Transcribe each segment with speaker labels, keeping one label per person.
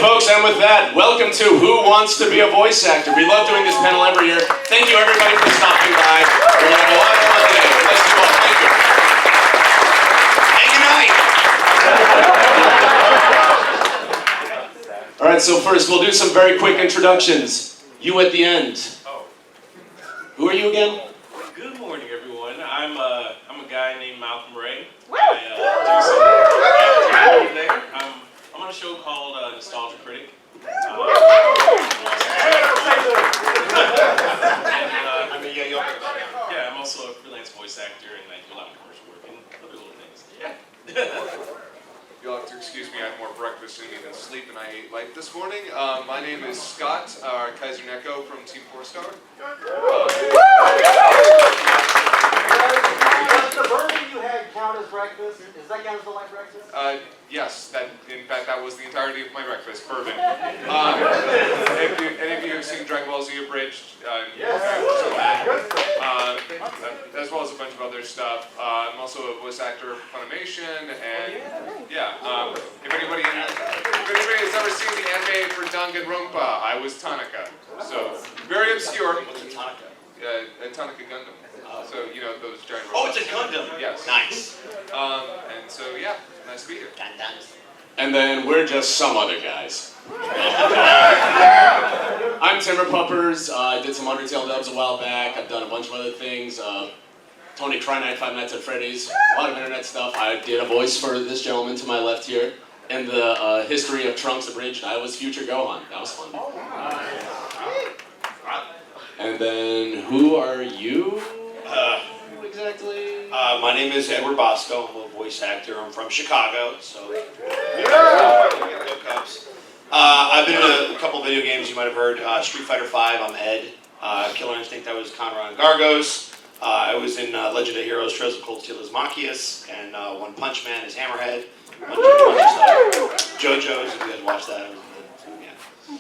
Speaker 1: folks, and with that, welcome to Who Wants to Be a Voice Actor? We love doing this panel every year. Thank you, everybody, for stopping by. We're going to have a lot of fun today. Bless you all. Thank you. And good night. All right, so first, we'll do some very quick introductions. You at the end.
Speaker 2: Oh.
Speaker 1: Who are you again?
Speaker 2: Good morning, everyone. I'm a guy named Malcolm Ray. I'm on a show called Nostalgia Critic. I'm also a freelance voice actor, and I do a lot of commercial work and other little things. Yeah.
Speaker 3: You'll have to excuse me, I had more breakfast in me than sleep, and I ate light this morning. My name is Scott Kaiser Neko from Team 4-Star.
Speaker 4: Does the bourbon you had count as breakfast? Does that count as a light breakfast?
Speaker 3: Yes, in fact, that was the entirety of my breakfast, bourbon. Any of you have seen Dragon Ball Z Abridged?
Speaker 4: Yes.
Speaker 3: As well as a bunch of other stuff. I'm also a voice actor for Funimation, and if anybody has ever seen the anime for Danganronpa, I was Tanaka. So, very obscure.
Speaker 1: What's a Tanaka?
Speaker 3: Tanaka Gundam. So, you know, those giant
Speaker 1: Oh,
Speaker 3: robots.
Speaker 1: it's a Gundam.
Speaker 3: Yes.
Speaker 1: Nice.
Speaker 3: And so, yeah, nice to be here.
Speaker 1: And then we're just some other guys. I'm Timber Puppers. I did some Undertale dubs a while back. I've done a bunch of other things. Tony Cry Night, Five Nights at Freddy's. A lot of internet stuff. I did a voice for this gentleman to my left here. In the history of Trunks Abridged, I was Future Gohan. That was fun. And then, who are you? Exactly.
Speaker 5: My name is Edward Bosco. I'm a voice actor. I'm from Chicago, so go Cubs. I've been in a couple video games you might have heard. Street Fighter V, I'm Ed. Killer Instinct, I was Conrad and Gargos. I was in Legend of Heroes, Trails of Cold Steel as Machias, and One Punch Man is Hammerhead. JoJo's, if you guys watch that.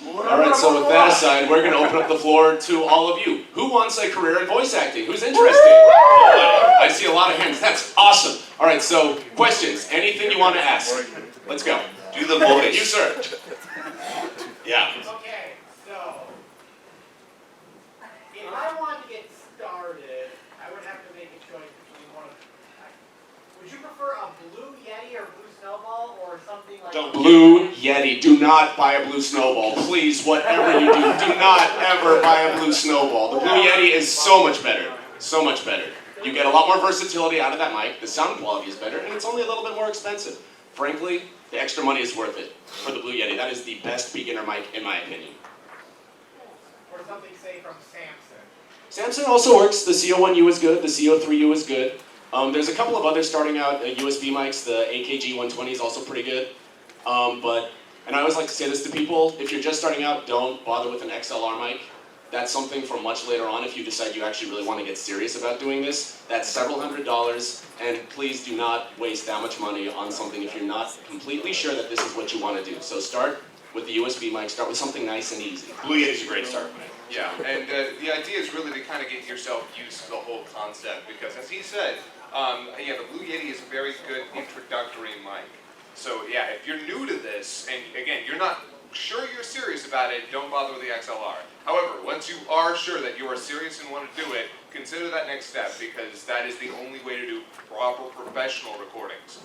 Speaker 1: All right, so with that aside, we're going to open up the floor to all of you. Who wants a career in voice acting? Who's interested? I see a lot of hands. That's awesome. All right, so questions. Anything you want to ask? Let's go.
Speaker 5: Do the voice.
Speaker 1: You, sir.
Speaker 5: Yeah.
Speaker 4: Okay, so if I wanted to get started, I would have to make a choice between one of them. Would you prefer a blue Yeti or blue snowball or something like
Speaker 1: Blue Yeti. Do not buy a blue snowball. Please, whatever you do not ever buy a blue snowball. The blue Yeti is so much better. So much better. You get a lot more versatility out of that mic. The sound quality is better, and it's only a little bit more expensive. Frankly, the extra money is worth it for the blue Yeti. That is the best beginner mic, in my opinion.
Speaker 4: Or something, say, from Samson?
Speaker 1: Samsung also works. The CO1U is good. The CO3U is good. There's a couple of other starting out USB mics. The AKG 120 is also pretty good. And I always like to say this to people, if you're just starting out, don't bother with an XLR mic. That's something for much later on if you decide you actually really want to get serious about doing this. That's several $100s, and please do not waste that much money on something if you're not completely sure that this is what you want to do. So start with the USB mic, start with something nice and easy.
Speaker 5: Blue Yeti's a great start.
Speaker 3: Yeah, and the idea is really to kind of get yourself used to the whole concept, because as he said, the Blue Yeti is a very good introductory mic. So yeah, if you're new to this, and again, you're not sure you're serious about it, don't bother with the XLR. However, once you are sure that you are serious and want to do it, consider that next step, because that is the only way to do proper professional recordings.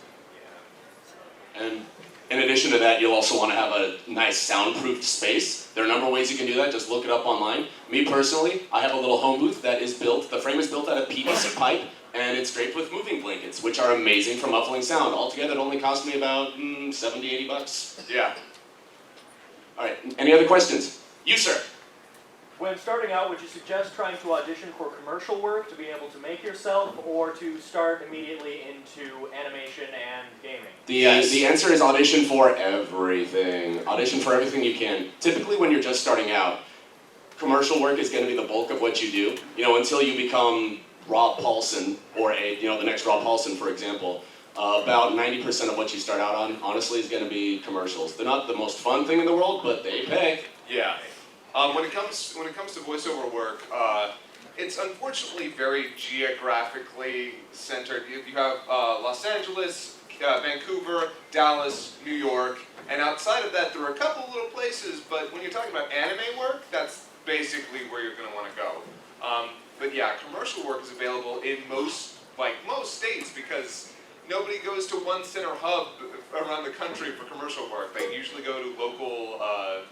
Speaker 1: And in addition to that, you'll also want to have a nice soundproofed space. There are a number of ways you can do that. Just look it up online. Me personally, I have a little home booth that is built, the frame is built out of PVC pipe, and it's draped with moving blankets, which are amazing for muffling sound. Altogether, it only cost me about 70, 80 bucks.
Speaker 3: Yeah.
Speaker 1: All right, any other questions? You, sir.
Speaker 6: When starting out, would you suggest trying to audition for commercial work to be able to make yourself, or to start immediately into animation and gaming?
Speaker 1: The answer is audition for everything. Audition for everything you can. Typically, when you're just starting out, commercial work is going to be the bulk of what you do. You know, until you become Rob Paulson, or the next Rob Paulson, for example. About 90% of what you start out on, honestly, is going to be commercials. They're not the most fun thing in the world, but they pay.
Speaker 3: Yeah. When it comes to voiceover work, it's unfortunately very geographically centered. You have Los Angeles, Vancouver, Dallas, New York, and outside of that, there are a couple little places, but when you're talking about anime work, that's basically where you're going to want to go. But yeah, commercial work is available in most states because nobody goes to one center hub around the country for commercial work. They usually go to local, what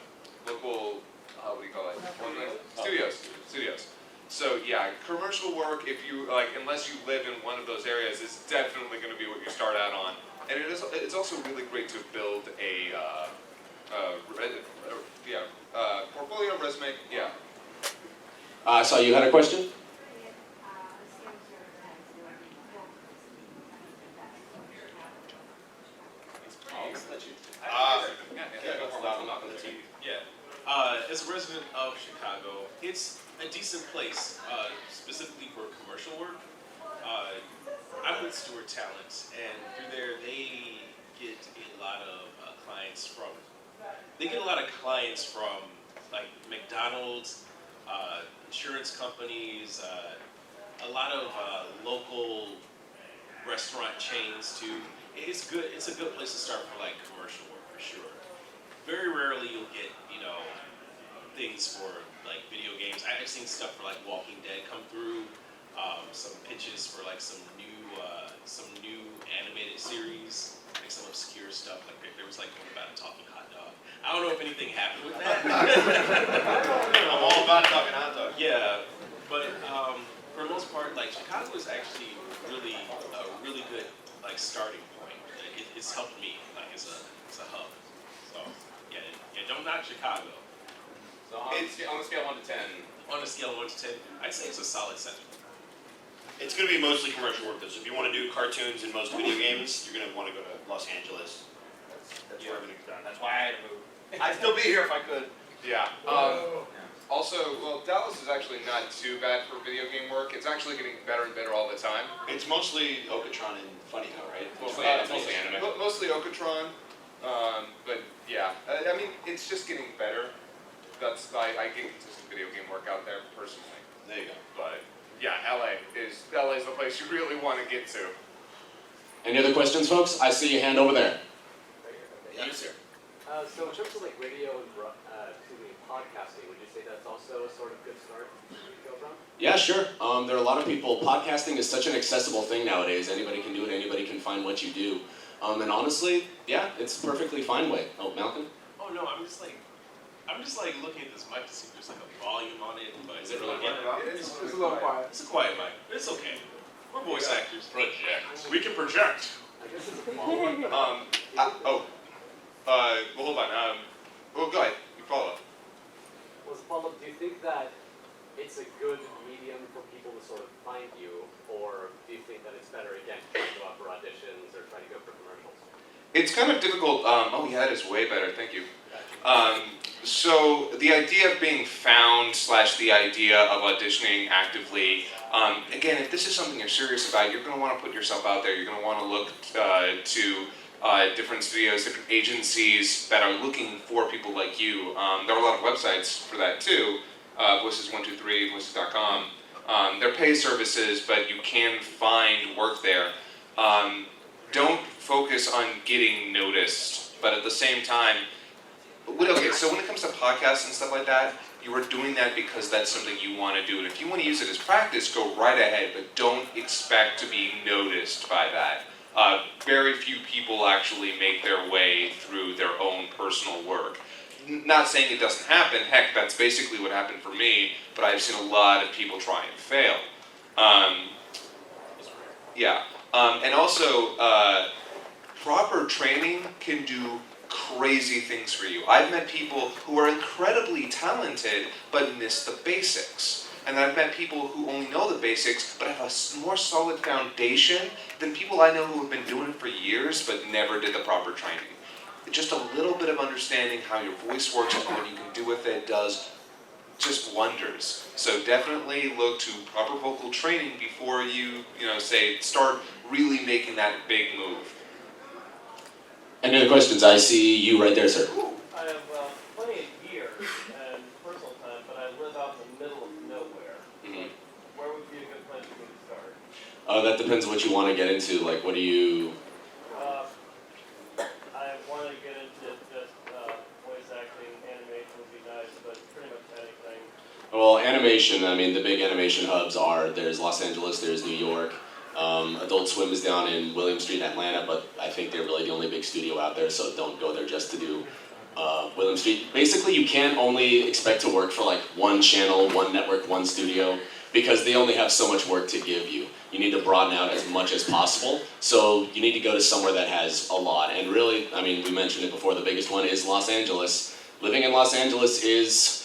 Speaker 3: do you call it? Studios. So yeah, commercial work, if you unless you live in one of those areas, is definitely going to be what you start out on. And it's also really great to build a portfolio, resume. Yeah.
Speaker 1: I saw you had a question?
Speaker 2: As a resident of Chicago, it's a decent place, specifically for commercial work. I'm with Stewart Talent, and through there they get a lot of clients from. They get a lot of clients from like McDonald's, insurance companies, a lot of local restaurant chains too. It's good. It's a good place to start for like commercial work for sure. Very rarely you'll get things for like video games. I've seen stuff for like Walking Dead come through. Some pitches for like some new animated series, like some obscure stuff. Like there was like one about a talking hot dog. I don't know if anything happened with that.
Speaker 5: I'm all about talking hot dog.
Speaker 2: Yeah, but for the most part, like Chicago is actually really a really good like starting point. It's helped me like as a hub. So yeah, don't knock Chicago.
Speaker 7: So on a scale of 1 to 10.
Speaker 2: On a scale of 1 to 10, I'd say it's a solid 7.
Speaker 5: It's going to be mostly commercial work, though. So if you want to do cartoons in most video games, you're going to want to go to Los Angeles. That's where everything's done.
Speaker 7: That's why I had to move. I'd still be here if I could.
Speaker 3: Yeah. Also, well, Dallas is actually not too bad for video game work. It's actually getting better and better all the time.
Speaker 5: It's mostly Okatron and Funny How, right?
Speaker 7: Mostly anime.
Speaker 3: Mostly Okatron, but yeah, I mean, it's just getting better. I get consistent video game work out there personally.
Speaker 5: There you go.
Speaker 3: But yeah, LA is the place you really want to get to.
Speaker 1: Any other questions, folks? I see your hand over there.
Speaker 3: You, sir.
Speaker 8: So in terms of like radio and podcasting, would you say that's also a sort of good start to go from?
Speaker 1: Yeah, sure. There are a lot of people. Podcasting is such an accessible thing nowadays. Anybody can do it. Anybody can find what you do. And honestly, yeah, it's a perfectly fine way. Oh, Malcolm?
Speaker 2: Oh no, I'm just like looking at this mic to see if there's like a volume on it. But
Speaker 1: Is it really
Speaker 2: It's
Speaker 4: a little quiet.
Speaker 2: It's a quiet mic. But it's okay. We're voice actors.
Speaker 3: Project.
Speaker 2: We can project.
Speaker 8: I guess it's a follow-up.
Speaker 3: Well, hold on. Well, go ahead. You follow up.
Speaker 8: Was a follow-up, do you think that it's a good medium for people to sort of find you, or do you think that it's better, again, to go out for auditions or try to go for commercials?
Speaker 3: It's kind of difficult. Oh, yeah, that is way better. Thank you. So the idea of being found / the idea of auditioning actively, again, if this is something you're serious about, you're going to want to put yourself out there. You're going to want to look to different studios, different agencies that are looking for people like you. There are a lot of websites for that too. Voices123, voices.com. They're paid services, but you can find work there. Don't focus on getting noticed, but at the same time, okay, so when it comes to podcasts and stuff like that, you are doing that because that's something you want to do. And if you want to use it as practice, go right ahead, but don't expect to be noticed by that. Very few people actually make their way through their own personal work. Not saying it doesn't happen, heck, that's basically what happened for me, but I've seen a lot of people try and fail. And also, proper training can do crazy things for you. I've met people who are incredibly talented but miss the basics. And I've met people who only know the basics but have a more solid foundation than people I know who have been doing it for years but never did the proper training. Just a little bit of understanding how your voice works and what you can do with it does just wonders. So definitely look to proper vocal training before you start really making that big move.
Speaker 1: Any other questions? I see you right there, sir.
Speaker 6: I have plenty of gear and personal time, but I live out in the middle of nowhere.
Speaker 1: Mhm.
Speaker 6: Where would be a good place for me to start?
Speaker 1: That depends what you want to get into. Like, what do you... Well, animation, I mean, the big animation hubs there's Los Angeles, there's New York. Adult Swim is down in William Street in Atlanta, but I think they're really the only big studio out there, so don't go there just to do William Street. Basically, you can't only expect to work for like one channel, one network, one studio, because they only have so much work to give you. You need to broaden out as much as possible, so you need to go to somewhere that has a lot. And really, I mean, we mentioned it before, the biggest one is Los Angeles. Living in Los Angeles is,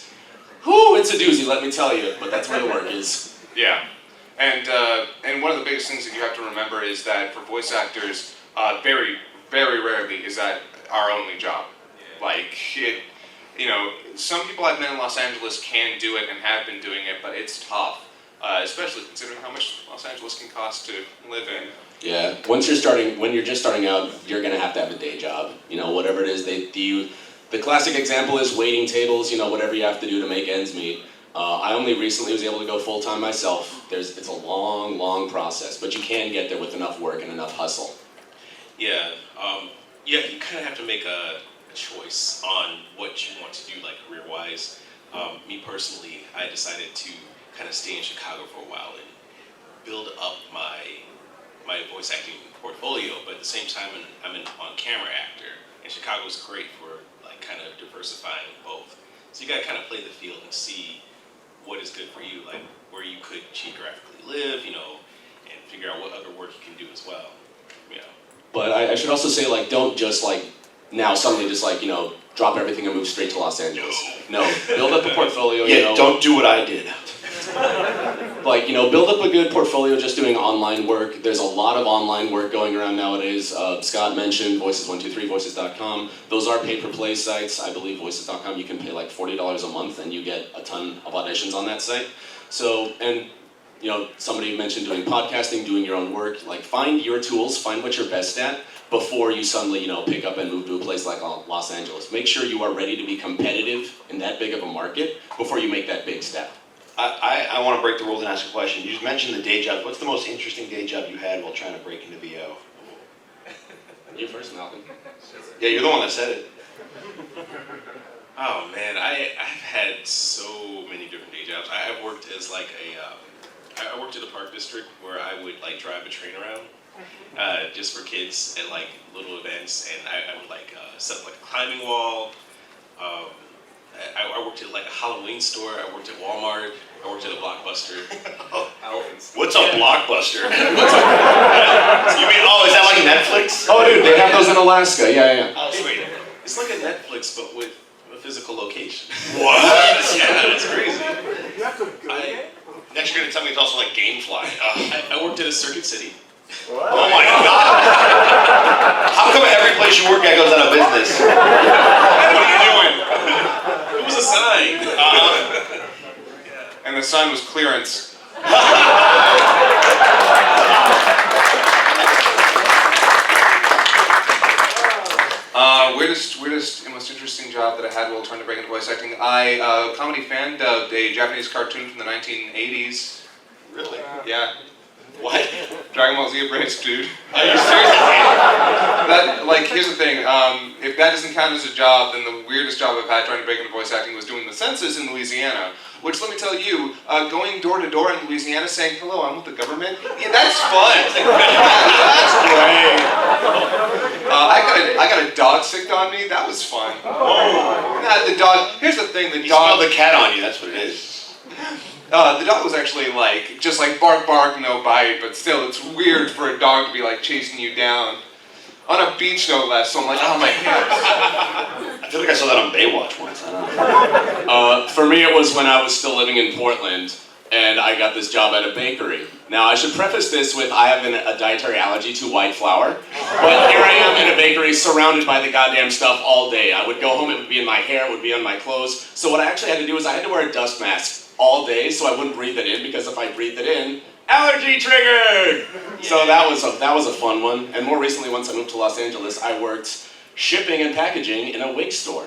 Speaker 1: whew, it's a doozy, let me tell you, but that's where the work is.
Speaker 3: Yeah. And one of the biggest things that you have to remember is that for voice actors, very, very rarely is that our only job. Like, some people I've met in Los Angeles can do it and have been doing it, but it's tough, especially considering how much Los Angeles can cost to live in.
Speaker 1: Yeah, when you're just starting out, you're gonna have to have a day job. Whatever it is, the classic example is waiting tables, whatever you have to do to make ends meet. I only recently was able to go full-time myself. It's a long, long process, but you can get there with enough work and enough hustle.
Speaker 2: Yeah, you kind of have to make a choice on what you want to do, like career-wise. Me personally, I decided to kind of stay in Chicago for a while and build up my voice acting portfolio, but at the same time, I'm an on-camera actor, and Chicago's great for like kind of diversifying both. So you gotta kind of play the field and see what is good for you, like where you could geographically live, and figure out what other work you can do as well.
Speaker 1: But I should also say, don't just now suddenly just drop everything and move straight to Los Angeles. No, build up a portfolio.
Speaker 5: Yeah, don't do what I did.
Speaker 1: Build up a good portfolio just doing online work. There's a lot of online work going around nowadays. Scott mentioned Voices123, Voices.com. Those are pay-per-play sites. I believe Voices.com, you can pay like $40 a month and you get a ton of auditions on that site. So, and somebody mentioned doing podcasting, doing your own work. Find your tools, find what you're best at before you suddenly, pick up and move to a place like Los Angeles. Make sure you are ready to be competitive in that big of a market before you make that big step.
Speaker 5: I want to break the rules and ask a question. You just mentioned the day job. What's the most interesting day job you had while trying to break into VO?
Speaker 1: You first, Malcolm.
Speaker 5: Yeah, you're the one that said it.
Speaker 2: Oh man, I've had so many different day jobs. I've worked as I worked at a park district where I would drive a train around just for kids at little events, and I would set up a climbing wall. I worked at a Halloween store. I worked at Walmart. I worked at a Blockbuster.
Speaker 5: What's a Blockbuster? You mean, is that like Netflix?
Speaker 1: Oh, dude, they have those in Alaska. Yeah.
Speaker 5: Oh, sweet.
Speaker 2: It's like a Netflix, but with a physical location.
Speaker 5: What?
Speaker 2: Yeah, it's crazy.
Speaker 4: You have to go there?
Speaker 5: Next you're going to tell me it's also like Gamefly.
Speaker 2: I worked at a Circuit City.
Speaker 5: Oh my God! How come every place you work at goes out of business? What are you doing?
Speaker 2: It was a sign.
Speaker 3: And the sign was clearance. Weirdest and most interesting job that I had while trying to break into voice acting. I, comedy fan, dubbed a Japanese cartoon from the 1980s.
Speaker 5: Really?
Speaker 3: Yeah.
Speaker 5: What?
Speaker 3: Dragon Ball Z Abridged, dude.
Speaker 5: Are you serious?
Speaker 3: Here's the thing. If that doesn't count as a job, then the weirdest job I've had trying to break into voice acting was doing the census in Louisiana. Which, let me tell you, going door to door in Louisiana saying, "Hello, I'm with the government," that's fun. That's great. I got a dog sicked on me. That was fun. Nah, the dog. Here's the thing. The
Speaker 5: He
Speaker 3: dog.
Speaker 5: smelled the cat on you. That's what it is.
Speaker 3: The dog was actually just bark, bark, no bite, but still, it's weird for a dog to be chasing you down. On a beach, no less, so I'm oh my God.
Speaker 5: I feel like I saw that on Baywatch once. I don't know.
Speaker 1: For me, it was when I was still living in Portland, and I got this job at a bakery. Now, I should preface this with I have a dietary allergy to white flour, but here I am in a bakery surrounded by the goddamn stuff all day. I would go home, it would be in my hair, it would be on my clothes. So what I actually had to do is I had to wear a dust mask all day so I wouldn't breathe it in, because if I breathed it in, allergy triggered! So that was a fun one. And more recently, once I moved to Los Angeles, I worked shipping and packaging in a wig store.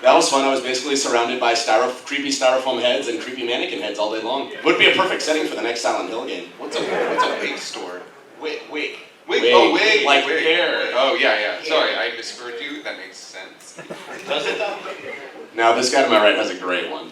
Speaker 1: That was fun. I was basically surrounded by creepy styrofoam heads and creepy mannequin heads all day long. Would be a perfect setting for the next Silent Hill game.
Speaker 3: What's a wig store? Wig.
Speaker 1: Wig.
Speaker 3: Oh, wig.
Speaker 1: Like
Speaker 3: wig.
Speaker 1: hair.
Speaker 3: Oh, yeah. Sorry, I misheard you. That makes sense.
Speaker 5: Does it though?
Speaker 1: Now this guy to my right has a great one.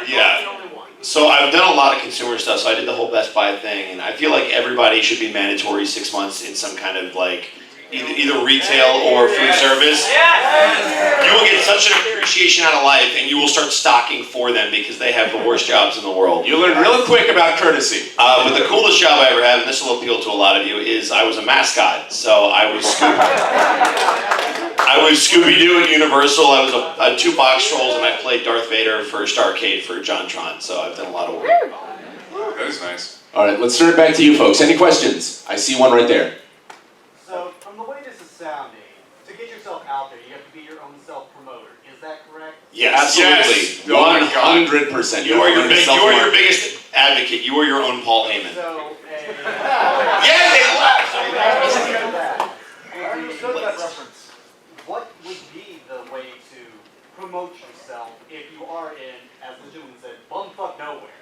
Speaker 5: Yeah. So I've done a lot of consumer stuff. So I did the whole Best Buy thing, and I feel like everybody should be mandatory 6 months in some kind of like either retail or food service. You will get such an appreciation out of life, and you will start stocking for them because they have the worst jobs in the world.
Speaker 1: You learn real quick about courtesy.
Speaker 5: But the coolest job I ever had, and this will appeal to a lot of you, is I was a mascot. So I was Scooby-Doo at Universal. I was a 2 box trolls, and I played Darth Vader for Starcade for John Tron. So I've done a lot of work.
Speaker 3: That is nice.
Speaker 1: All right, let's turn it back to you folks. Any questions? I see one right there.
Speaker 9: So, from the way this is sounding, to get yourself out there, you have to be your own self-promoter. Is that correct?
Speaker 5: Yes,
Speaker 1: Absolutely.
Speaker 3: Yes. Oh my God.
Speaker 1: 100%.
Speaker 5: You are your biggest advocate. You are your own Paul Heyman.
Speaker 9: So,
Speaker 5: Yeah, they left.
Speaker 9: I understood that reference. What would be the way to promote yourself if you are in, as the gentleman said, bumfuck nowhere?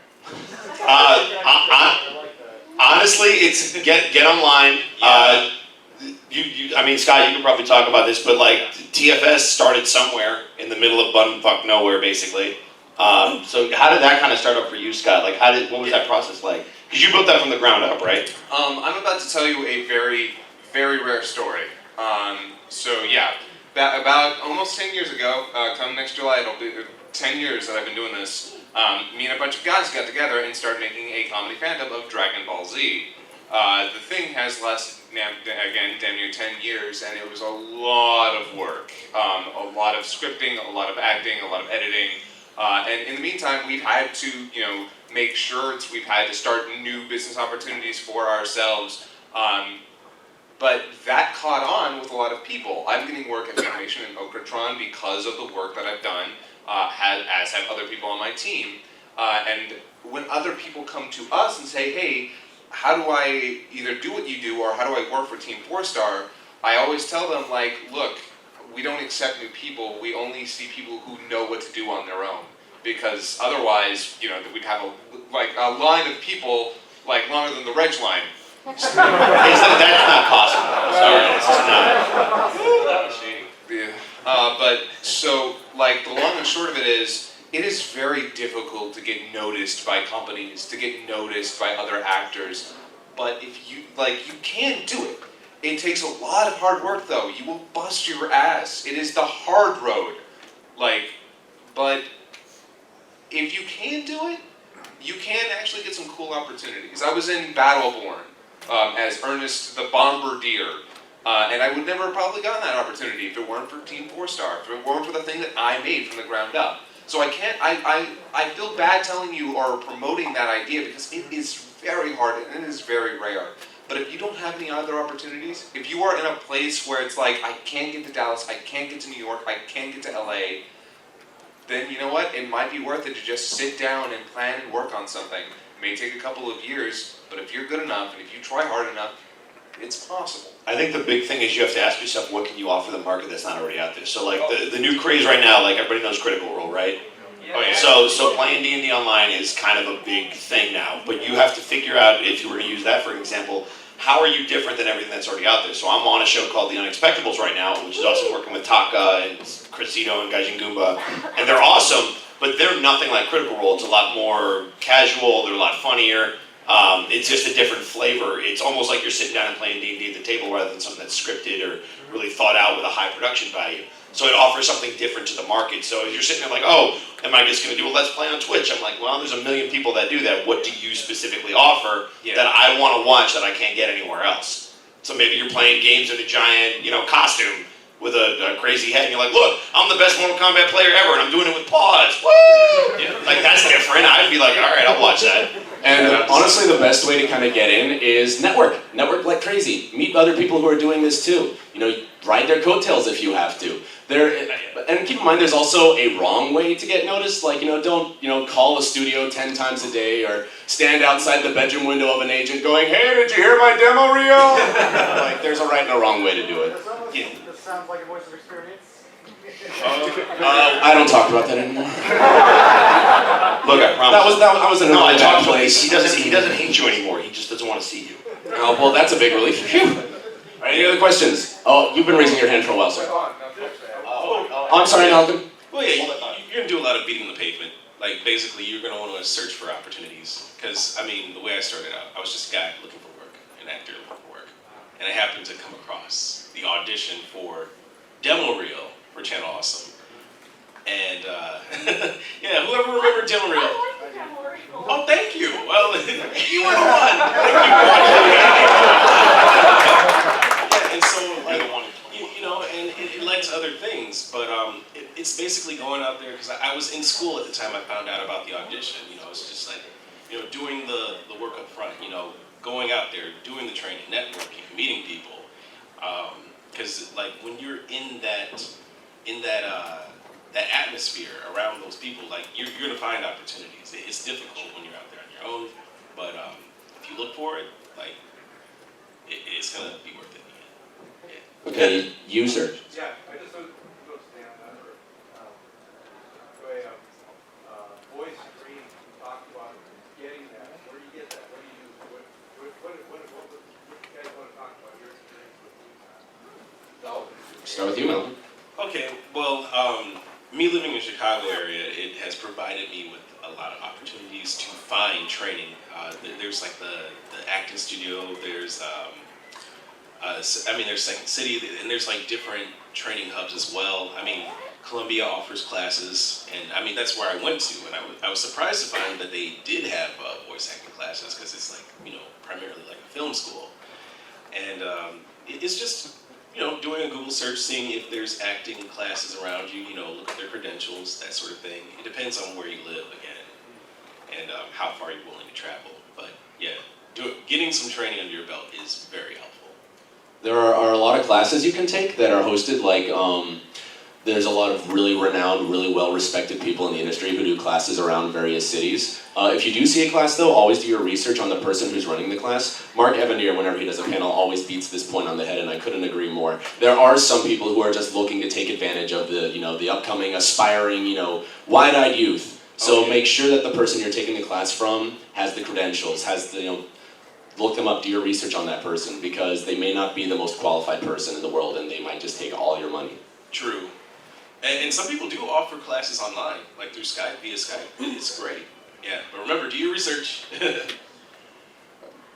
Speaker 5: Honestly, it's get online. I mean, Scott, you could probably talk about this, but like TFS started somewhere in the middle of bumfuck nowhere, basically. So how did that kind of start up for you, Scott? Like, what was that process like? Because you built that from the ground up, right?
Speaker 3: I'm about to tell you a very, very rare story. So yeah, about almost 10 years ago, come next July, it'll be 10 years that I've been doing this. Me and a bunch of guys got together and started making a comedy fandom of Dragon Ball Z. The thing has lasted, again, damn near 10 years, and it was a lot of work. A lot of scripting, a lot of acting, a lot of editing. And in the meantime, we've had to, make shirts, we've had to start new business opportunities for ourselves. But that caught on with a lot of people. I'm getting work at Animation and Okratron because of the work that I've done, as have other people on my team. And when other people come to us and say, hey, how do I either do what you do or how do I work for Team 4-Star, I always tell them, like, look, we don't accept new people, we only see people who know what to do on their own. Because otherwise, we'd have a line of people like longer than the reg line.
Speaker 5: That's not possible. Sorry, it's not.
Speaker 3: But so, like, the long and short of it is very difficult to get noticed by companies, to get noticed by other actors. But if you can do it. It takes a lot of hard work, though. You will bust your ass. It is the hard road. But if you can do it, you can actually get some cool opportunities. I was in Battleborn as Ernest the Bombardier, and I would never have probably gotten that opportunity if it weren't for Team 4-Star, if it weren't for the thing that I made from the ground up. So I feel bad telling you or promoting that idea because it is very hard and it is very rare. But if you don't have any other opportunities, if you are in a place where it's like, I can't get to Dallas, I can't get to New York, I can't get to LA, then you know what? It might be worth it to just sit down and plan and work on something. It may take a couple of years, but if you're good enough and if you try hard enough, it's possible.
Speaker 5: I think the big thing is you have to ask yourself, what can you offer the market that's not already out there? So like the new craze right now, like everybody knows Critical Role, right?
Speaker 3: Oh, yeah.
Speaker 5: So playing D&D online is kind of a big thing now, but you have to figure out, if you were to use that for example, how are you different than everything that's already out there? So I'm on a show called The Unexpectables right now, which is also working with Taka and Crescito and Gaijin Goomba, and they're awesome, but they're nothing like Critical Role. It's a lot more casual, they're a lot funnier. It's just a different flavor. It's almost like you're sitting down and playing D&D at the table rather than something that's scripted or really thought out with a high production value. So it offers something different to the market. So if you're sitting there like, oh, am I just going to do a Let's Play on Twitch? I'm like, well, there's a million people that do that. What do you specifically offer that I want to watch that I can't get anywhere else? So maybe you're playing games in a giant, costume with a crazy head, and you're like, look, I'm the best Mortal Kombat player ever, and I'm doing it with paws. Woo! Like, that's different. I'd be like, all right, I'll watch that.
Speaker 1: And honestly, the best way to kind of get in is network. Network like crazy. Meet other people who are doing this too. Ride their coattails if you have to. And keep in mind, there's also a wrong way to get noticed. Like, don't, call a studio 10 times a day or stand outside the bedroom window of an agent going, hey, did you hear my demo reel? Like, there's a right and a wrong way to do it.
Speaker 9: This sounds like a voice of experience.
Speaker 1: I don't talk about that anymore.
Speaker 5: Look, I promise.
Speaker 1: I was in a
Speaker 5: I
Speaker 1: really
Speaker 5: talked
Speaker 1: bad
Speaker 5: to him.
Speaker 1: place.
Speaker 5: He doesn't hate you anymore. He just doesn't want to see you.
Speaker 1: Oh, well, that's a big relief. Phew. All right, any other questions? Oh, you've been raising your hand for a while, sir. Oh, I'm sorry, Malcolm.
Speaker 2: Well, yeah, you're gonna do a lot of beating the pavement. Like, basically, you're gonna want to search for opportunities. Because, I mean, the way I started out, I was just a guy looking for work, an actor looking for work. And I happened to come across the audition for demo reel for Channel Awesome. And, yeah, whoever remembered demo reel? Oh, thank you. Well, you were the one. Yeah, and so, like, you know, and it led to other things, but it's basically going out there, because I was in school at the time I found out about the audition. You know, it's just like, you know, doing the work up front, you know, going out there, doing the training, networking, meeting people, because like when you're in that atmosphere around those people, like you're gonna find opportunities. It's difficult when you're out there on your own, but if you look for it, like it's gonna be worth it. Yeah.
Speaker 1: Okay, you, sir.
Speaker 10: Yeah, I just want to stand on that. Voice degree, you talked about getting that. Where do you get that? What do you use? What do you guys want to talk about? Your experience with that?
Speaker 1: Start with you, Melvin.
Speaker 2: Okay, well, me living in the Chicago area, it has provided me with a lot of opportunities to find training. There's like the acting studio, there's there's Second City, and there's like different training hubs as well. I mean, Columbia offers classes, and I mean, that's where I went to, and I was surprised to find that they did have voice acting classes, because it's like, you know, primarily like a film school. And it's just, you know, doing a Google search, seeing if there's acting classes around you, you know, look at their credentials, that sort of thing. It depends on where you live, again, and how far you're willing to travel. But yeah, getting some training under your belt is very helpful.
Speaker 1: There are a lot of classes you can take that are hosted, like there's a lot of really renowned, really well-respected people in the industry who do classes around various cities. If you do see a class though, always do your research on the person who's running the class. Mark Evanier, whenever he does a panel, always beats this point on the head, and I couldn't agree more. There are some people who are just looking to take advantage of the, you know, the upcoming, aspiring, you know, wide-eyed youth. So make sure that the person you're taking the class from has the credentials, has the, you know, look them up, do your research on that person, because they may not be the most qualified person in the world, and they might just take all your money.
Speaker 2: True. And some people do offer classes online, like through Skype, via Skype. It's great. Yeah, but remember, do your research.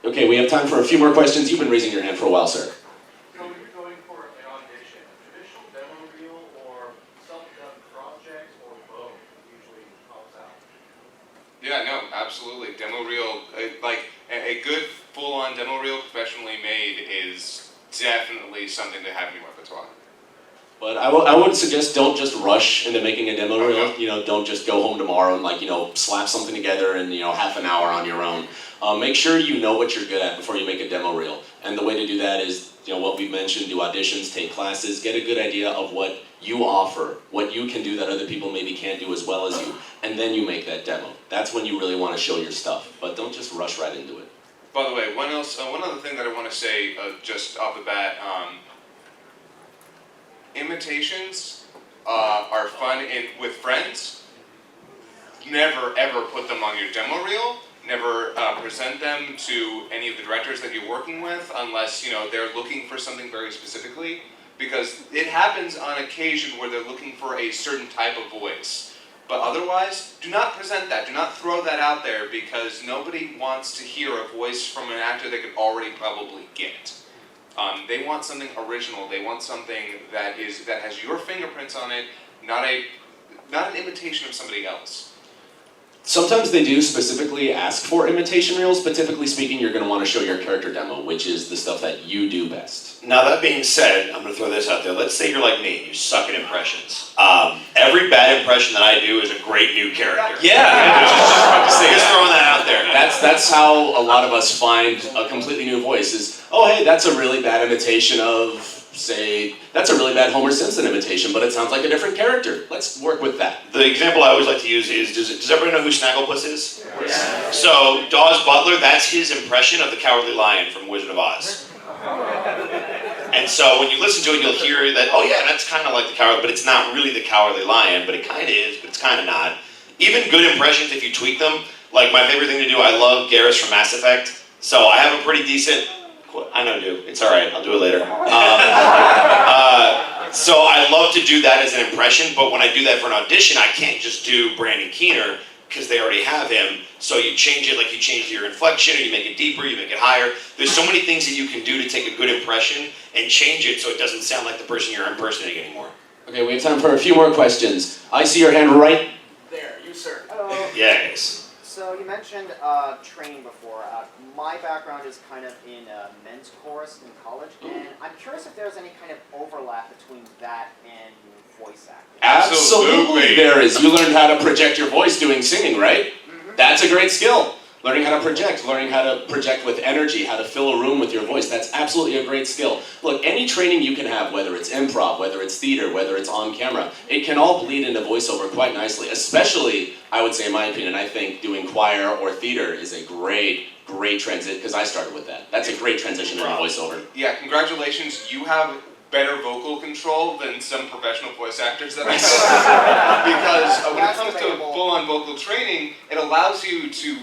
Speaker 1: Okay, we have time for a few more questions. You've been raising your hand for a while, sir.
Speaker 10: So when you're going for an audition, traditional demo reel or self-done project or both usually helps out?
Speaker 3: Yeah, no, absolutely. Demo reel, like a good full-on demo reel professionally made is definitely something to have in your repertoire.
Speaker 1: But I would suggest don't just rush into making a demo reel. You know, don't just go home tomorrow and, like, you know, slap something together in, you know, half an hour on your own. Make sure you know what you're good at before you make a demo reel. And the way to do that is, you know, what we've mentioned, do auditions, take classes, get a good idea of what you offer, what you can do that other people maybe can't do as well as you, and then you make that demo. That's when you really want to show your stuff. But don't just rush right into it.
Speaker 3: By the way, one other thing that I want to say just off the bat, imitations are fun with friends. Never ever put them on your demo reel. Never present them to any of the directors that you're working with unless, you know, they're looking for something very specifically, because it happens on occasion where they're looking for a certain type of voice. But otherwise, do not present that. Do not throw that out there, because nobody wants to hear a voice from an actor they could already probably get. They want something original. They want something that has your fingerprints on it, not an imitation of somebody else.
Speaker 1: Sometimes they do specifically ask for imitation reels, but typically speaking, you're going to want to show your character demo, which is the stuff that you do best.
Speaker 5: Now that being said, I'm going to throw this out there. Let's say you're like me, you suck at impressions. Every bad impression that I do is a great new character.
Speaker 1: Yeah,
Speaker 5: Just throwing that out there.
Speaker 1: That's how a lot of us find a completely new voice is, oh hey, that's a really bad imitation of, say, that's a really bad Homer Simpson imitation, but it sounds like a different character. Let's work with that.
Speaker 5: The example I always like to use is, does everybody know who Snagglepuss is? Yeah. So Dawes Butler, that's his impression of the Cowardly Lion from Wizard of Oz. And so when you listen to it, you'll hear that, oh yeah, that's kind of like the Cowardly, but it's not really the Cowardly Lion, but it kind of is, but it's kind of not. Even good impressions, if you tweak them, like my favorite thing to do, I love Garrus from Mass Effect, so I have a pretty decent I know, dude. It's all right. I'll do it later. So I love to do that as an impression, but when I do that for an audition, I can't just do Brandon Keener because they already have him. So you change it, like you change your inflection, or you make it deeper, you make it higher. There's so many things that you can do to take a good impression and change it so it doesn't sound like the person you're impersonating anymore.
Speaker 1: Okay, we have time for a few more questions. I see your hand right there. You, sir.
Speaker 11: Hello.
Speaker 5: Yes.
Speaker 11: So you mentioned training before. My background is kind of in men's chorus in college, and I'm curious if there's any kind of overlap between that and voice acting.
Speaker 1: Absolutely there is. You learned how to project your voice doing singing, right?
Speaker 11: Mm-hmm.
Speaker 1: That's a great skill. Learning how to project with energy, how to fill a room with your voice. That's absolutely a great skill. Look, any training you can have, whether it's improv, whether it's theater, whether it's on camera, it can all bleed into voiceover quite nicely. Especially, I would say in my opinion, I think doing choir or theater is a great transition, because I started with that. That's a great transition into voiceover.
Speaker 3: Yeah, congratulations. You have better vocal control than some professional voice actors that I know. Because when it comes to full-on vocal training, it allows you to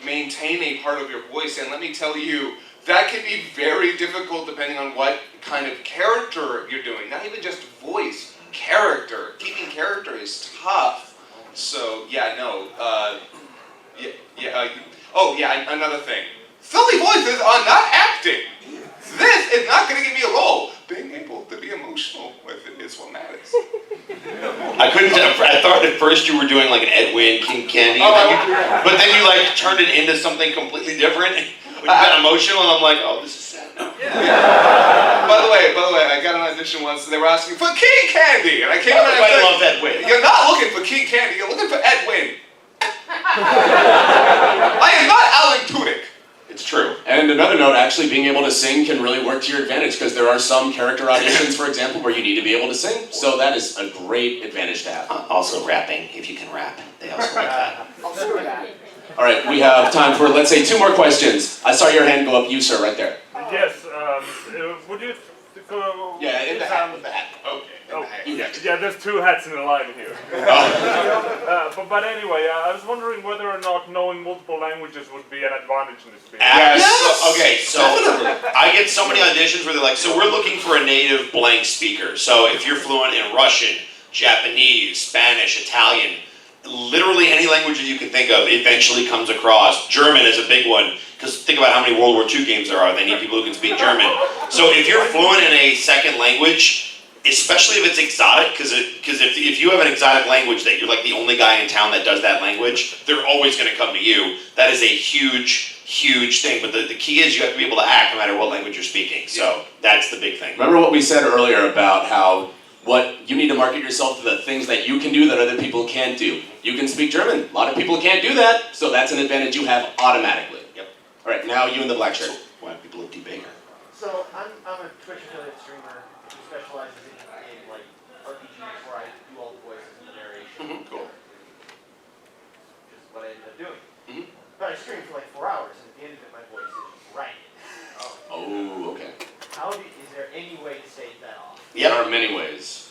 Speaker 3: maintain a part of your voice. And let me tell you, that can be very difficult depending on what kind of character you're doing. Not even just voice, character. Keeping character is tough. So, yeah, no. Another thing. Silly voices are not acting. This is not going to give me a role. Being able to be emotional with it is what matters.
Speaker 5: I thought at first you were doing like an Edwin, King Candy, but then you like turned it into something completely different. You got emotional, and I'm like, oh, this is sad now.
Speaker 3: Yeah. By the way, I got an audition once, and they were asking for King Candy, and I came in and
Speaker 5: I love Edwin.
Speaker 3: You're not looking for King Candy, you're looking for Edwin. I am not Alan Tudyk.
Speaker 5: It's true.
Speaker 1: And another note, actually being able to sing can really work to your advantage, because there are some character auditions, for example, where you need to be able to sing. So that is a great advantage to have.
Speaker 5: Also rapping, if you can rap. They also like that.
Speaker 11: I'll do that.
Speaker 1: All right, we have time for, let's say, 2 more questions. I saw your hand go up. You, sir, right there.
Speaker 12: Yes, would you go...
Speaker 3: Yeah, in the hat. Okay.
Speaker 12: Oh, yeah, there's 2 hats in the line here. But anyway, I was wondering whether or not knowing multiple languages would be an advantage in this field.
Speaker 5: Yes. Okay, so I get so many auditions where they're like, so we're looking for a native blank speaker. So if you're fluent in Russian, Japanese, Spanish, Italian, literally any language that you can think of eventually comes across. German is a big one, because think about how many World War II games there are. They need people who can speak German. So if you're fluent in a second language, especially if it's exotic, because if you have an exotic language that you're like the only guy in town that does that language, they're always going to come to you. That is a huge thing. But the key is you have to be able to act no matter what language you're speaking. So that's the big thing.
Speaker 1: Remember what we said earlier about how you need to market yourself to the things that you can do that other people can't do. You can speak German. A lot of people can't do that, so that's an advantage you have automatically.
Speaker 5: Yep.
Speaker 1: All right, now you in the black shirt.
Speaker 5: Why people of D. Baker?
Speaker 4: So I'm a Twitch affiliate streamer who specializes in like RPGs where I do all the voices and the narration.
Speaker 5: Cool.
Speaker 4: Which is what I ended up doing. But I stream for like 4 hours, and at the end of it, my voice is ragged.
Speaker 1: Oh, okay.
Speaker 4: Is there any way to stage that off?
Speaker 1: There are many ways.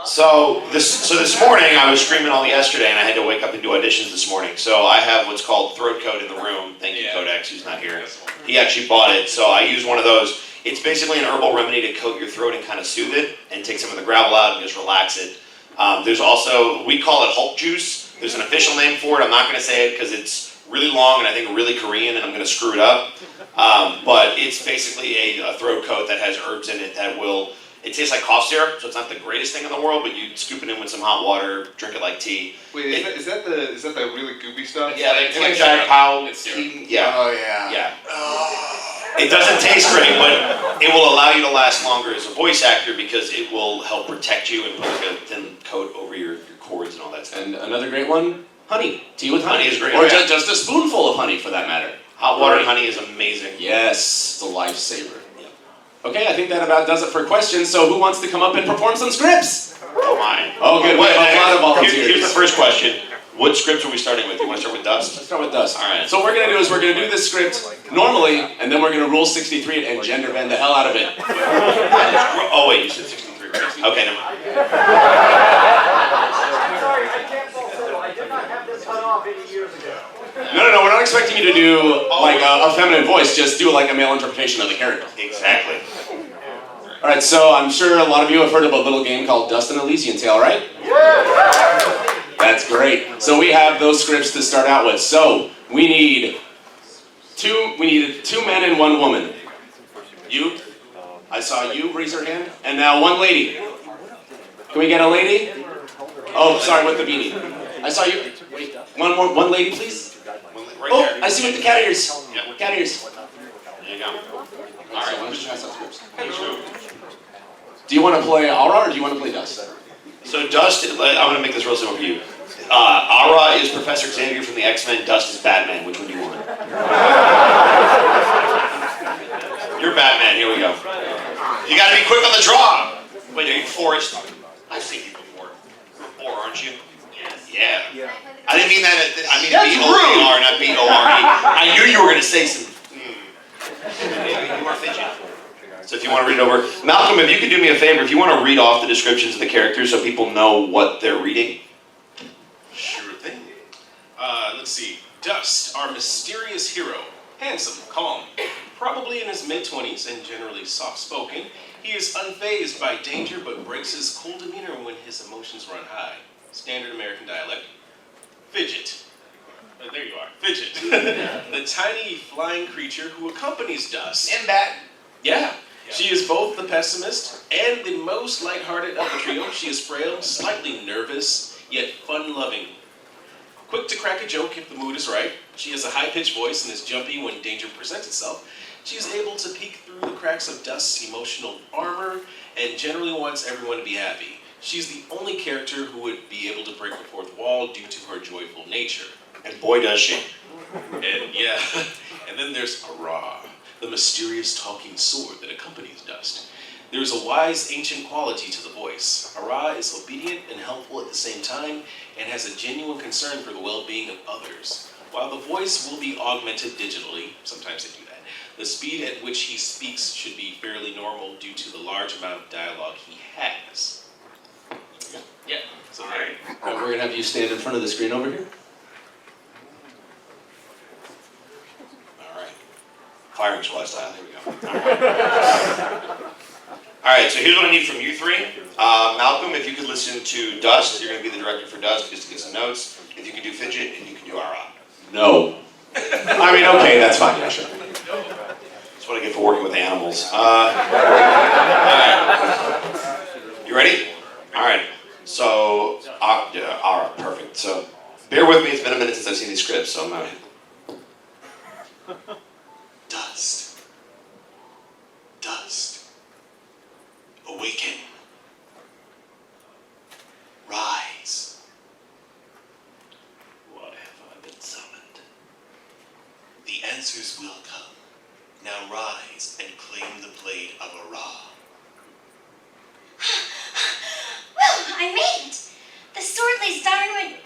Speaker 5: So this morning I was streaming all yesterday, and I had to wake up and do auditions this morning. So I have what's called throat coat in the room. Thank you, Codex, who's not here. He actually bought it, so I use one of those. It's basically an herbal remedy to coat your throat and kind of soothe it, and take some of the gravel out and just relax it. There's also, we call it Hulk juice. There's an official name for it. I'm not going to say it because it's really long and I think really Korean, and I'm going to screw it up. But it's basically a throat coat that has herbs in it that will. It tastes like cough syrup, so it's not the greatest thing in the world, but you scoop it in with some hot water, drink it like tea.
Speaker 3: Wait, is that the really goopy stuff?
Speaker 5: Yeah, it's like Jack Powell. Yeah.
Speaker 3: Oh yeah.
Speaker 5: Yeah. It doesn't taste great, but it will allow you to last longer as a voice actor because it will help protect you and put like a thin coat over your cords and all that stuff.
Speaker 1: And another great one, honey. Tea with honey.
Speaker 5: Honey is great.
Speaker 1: Or just a spoonful of honey for that matter.
Speaker 5: Hot water and honey is amazing.
Speaker 1: Yes, it's a lifesaver. Okay, I think that about does it for questions. So who wants to come up and perform some scripts?
Speaker 5: Oh my.
Speaker 1: Oh, good. We have a lot of volunteers.
Speaker 5: Here's the first question. What scripts are we starting with? You want to start with Dust?
Speaker 1: Let's start with Dust.
Speaker 5: All right.
Speaker 1: So what we're going to do is we're going to do this script normally, and then we're going to rule 63 it and gender bend the hell out of it.
Speaker 5: Oh wait, you said 63, right? Okay, never mind.
Speaker 4: Sorry, I can't fulfill. I did not have this cut off 80 years ago.
Speaker 1: No, we're not expecting you to do like a feminine voice, just do like a male interpretation of the character.
Speaker 5: Exactly.
Speaker 1: Alright, so I'm sure a lot of you have heard of a little game called Dust and Elysian Tale, right? That's great. So we have those scripts to start out with. So we need two men and one woman. You, I saw you raise your hand, and now one lady. Can we get a lady? Oh, sorry, with the beanie. I saw you. Wait, one lady, please.
Speaker 5: Right
Speaker 1: Oh,
Speaker 5: there.
Speaker 1: I see with the cat ears.
Speaker 5: Yeah.
Speaker 1: Cat ears.
Speaker 5: There you go.
Speaker 1: All right, why don't you pass out scripts? Do you want to play Aura or do you want to play Dust?
Speaker 5: So Dust, I'm going to make this real simple for you. Aura is Professor Xavier from the X-Men. Dust is Batman. Which one do you want? You're Batman. Here we go. You got to be quick on the draw. Wait, are you Forrest? I've seen you before. Aren't you? Yeah. I didn't mean that. I mean B-O-A-R, not B-O-R-E. I knew you were going to say some. You are fidget. So if you want to read it over, Malcolm, if you could do me a favor, if you want to read off the descriptions of the characters so people know what they're reading.
Speaker 2: Sure thing. Let's see. Dust, our mysterious hero. Handsome, calm, probably in his mid-20s and generally soft-spoken. He is unfazed by danger but breaks his cool demeanor when his emotions run high. Standard American dialect. Fidget. There you are. Fidget. The tiny flying creature who accompanies Dust.
Speaker 5: And Bat.
Speaker 2: Yeah. She is both the pessimist and the most lighthearted of the trio. She is frail, slightly nervous, yet fun-loving. Quick to crack a joke if the mood is right. She has a high-pitched voice and is jumpy when danger presents itself. She is able to peek through the cracks of Dust's emotional armor and generally wants everyone to be happy. She's the only character who would be able to break the fourth wall due to her joyful nature.
Speaker 5: And boy, does she.
Speaker 2: And yeah, and then there's Ara, the mysterious talking sword that accompanies Dust. There is a wise, ancient quality to the voice. Ara is obedient and helpful at the same time and has a genuine concern for the well-being of others. While the voice will be augmented digitally, sometimes they do that, the speed at which he speaks should be fairly normal due to the large amount of dialogue he has. Yeah, so there.
Speaker 1: We're going to have you stand in front of the screen over here.
Speaker 5: All right. Firing squad style. There we go. All right, so here's what I need from you three. Malcolm, if you could listen to Dust, you're going to be the director for Dust, just to get some notes. If you could do Fidget, and you can do Ara.
Speaker 1: No. I mean, okay, that's fine, yeah, sure.
Speaker 5: That's what I get for working with animals. All right. You ready? All right. So, Ara, perfect. So, bear with me. It's been a minute since I've seen these scripts, so I'm not. Dust. Dust. Awaken. Rise. Why have I been summoned? The answers will come. Now rise and claim the blade of Ara.
Speaker 13: Well, I made it! The sword lays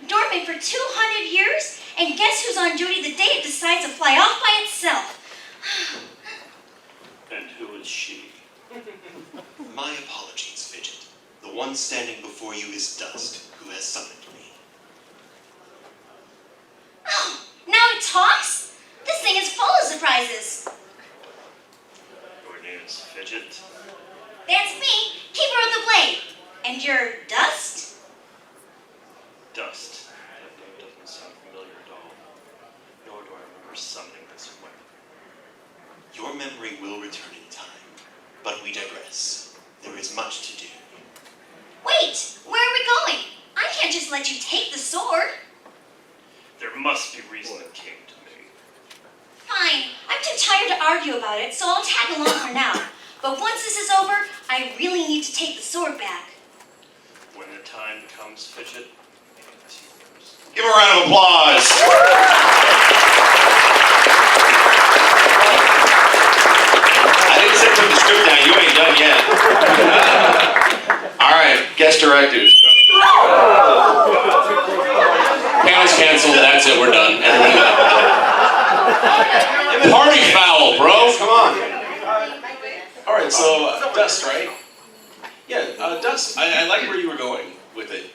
Speaker 13: dormant for 200 years, and guess who's on duty the day it decides to fly off by itself?
Speaker 5: And who is she? My apologies, Fidget. The one standing before you is Dust, who has summoned me.
Speaker 13: Oh, now it talks? This thing is full of surprises.
Speaker 5: Your name's Fidget?
Speaker 13: That's me, Keeper of the Blade. And you're Dust?
Speaker 5: Dust. That name doesn't sound familiar at all. Nor do I remember summoning this weapon. Your memory will return in time, but we digress. There is much to do.
Speaker 13: Wait, where are we going? I can't just let you take the sword.
Speaker 5: There must be reason it came to me.
Speaker 13: Fine, I'm too tired to argue about it, so I'll tag along for now. But once this is over, I really need to take the sword back.
Speaker 5: When the time comes, Fidget, it's yours. Give a round of applause. I didn't say put the script down. You ain't done yet. All right, guest directors.
Speaker 1: Panel's canceled, that's it, we're done. Party foul, bro, come on.
Speaker 2: Alright, so Dust, right? Yeah, Dust, I like where you were going with it.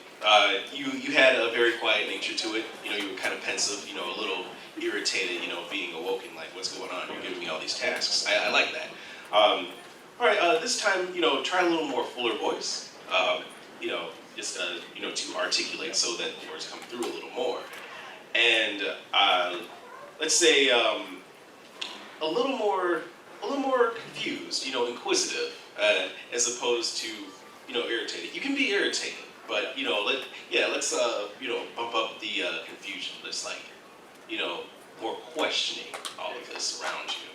Speaker 2: You had a very quiet nature to it. You know, you were kind of pensive, you know, a little irritated, being awoken, like, what's going on? You're giving me all these tasks. I like that. All right, this time, try a little more fuller voice. Just, to articulate so that the words come through a little more. And let's say a little more confused, inquisitive, as opposed to, irritated. You can be irritated, but let's bump up the confusion. Let's more questioning all of this around you.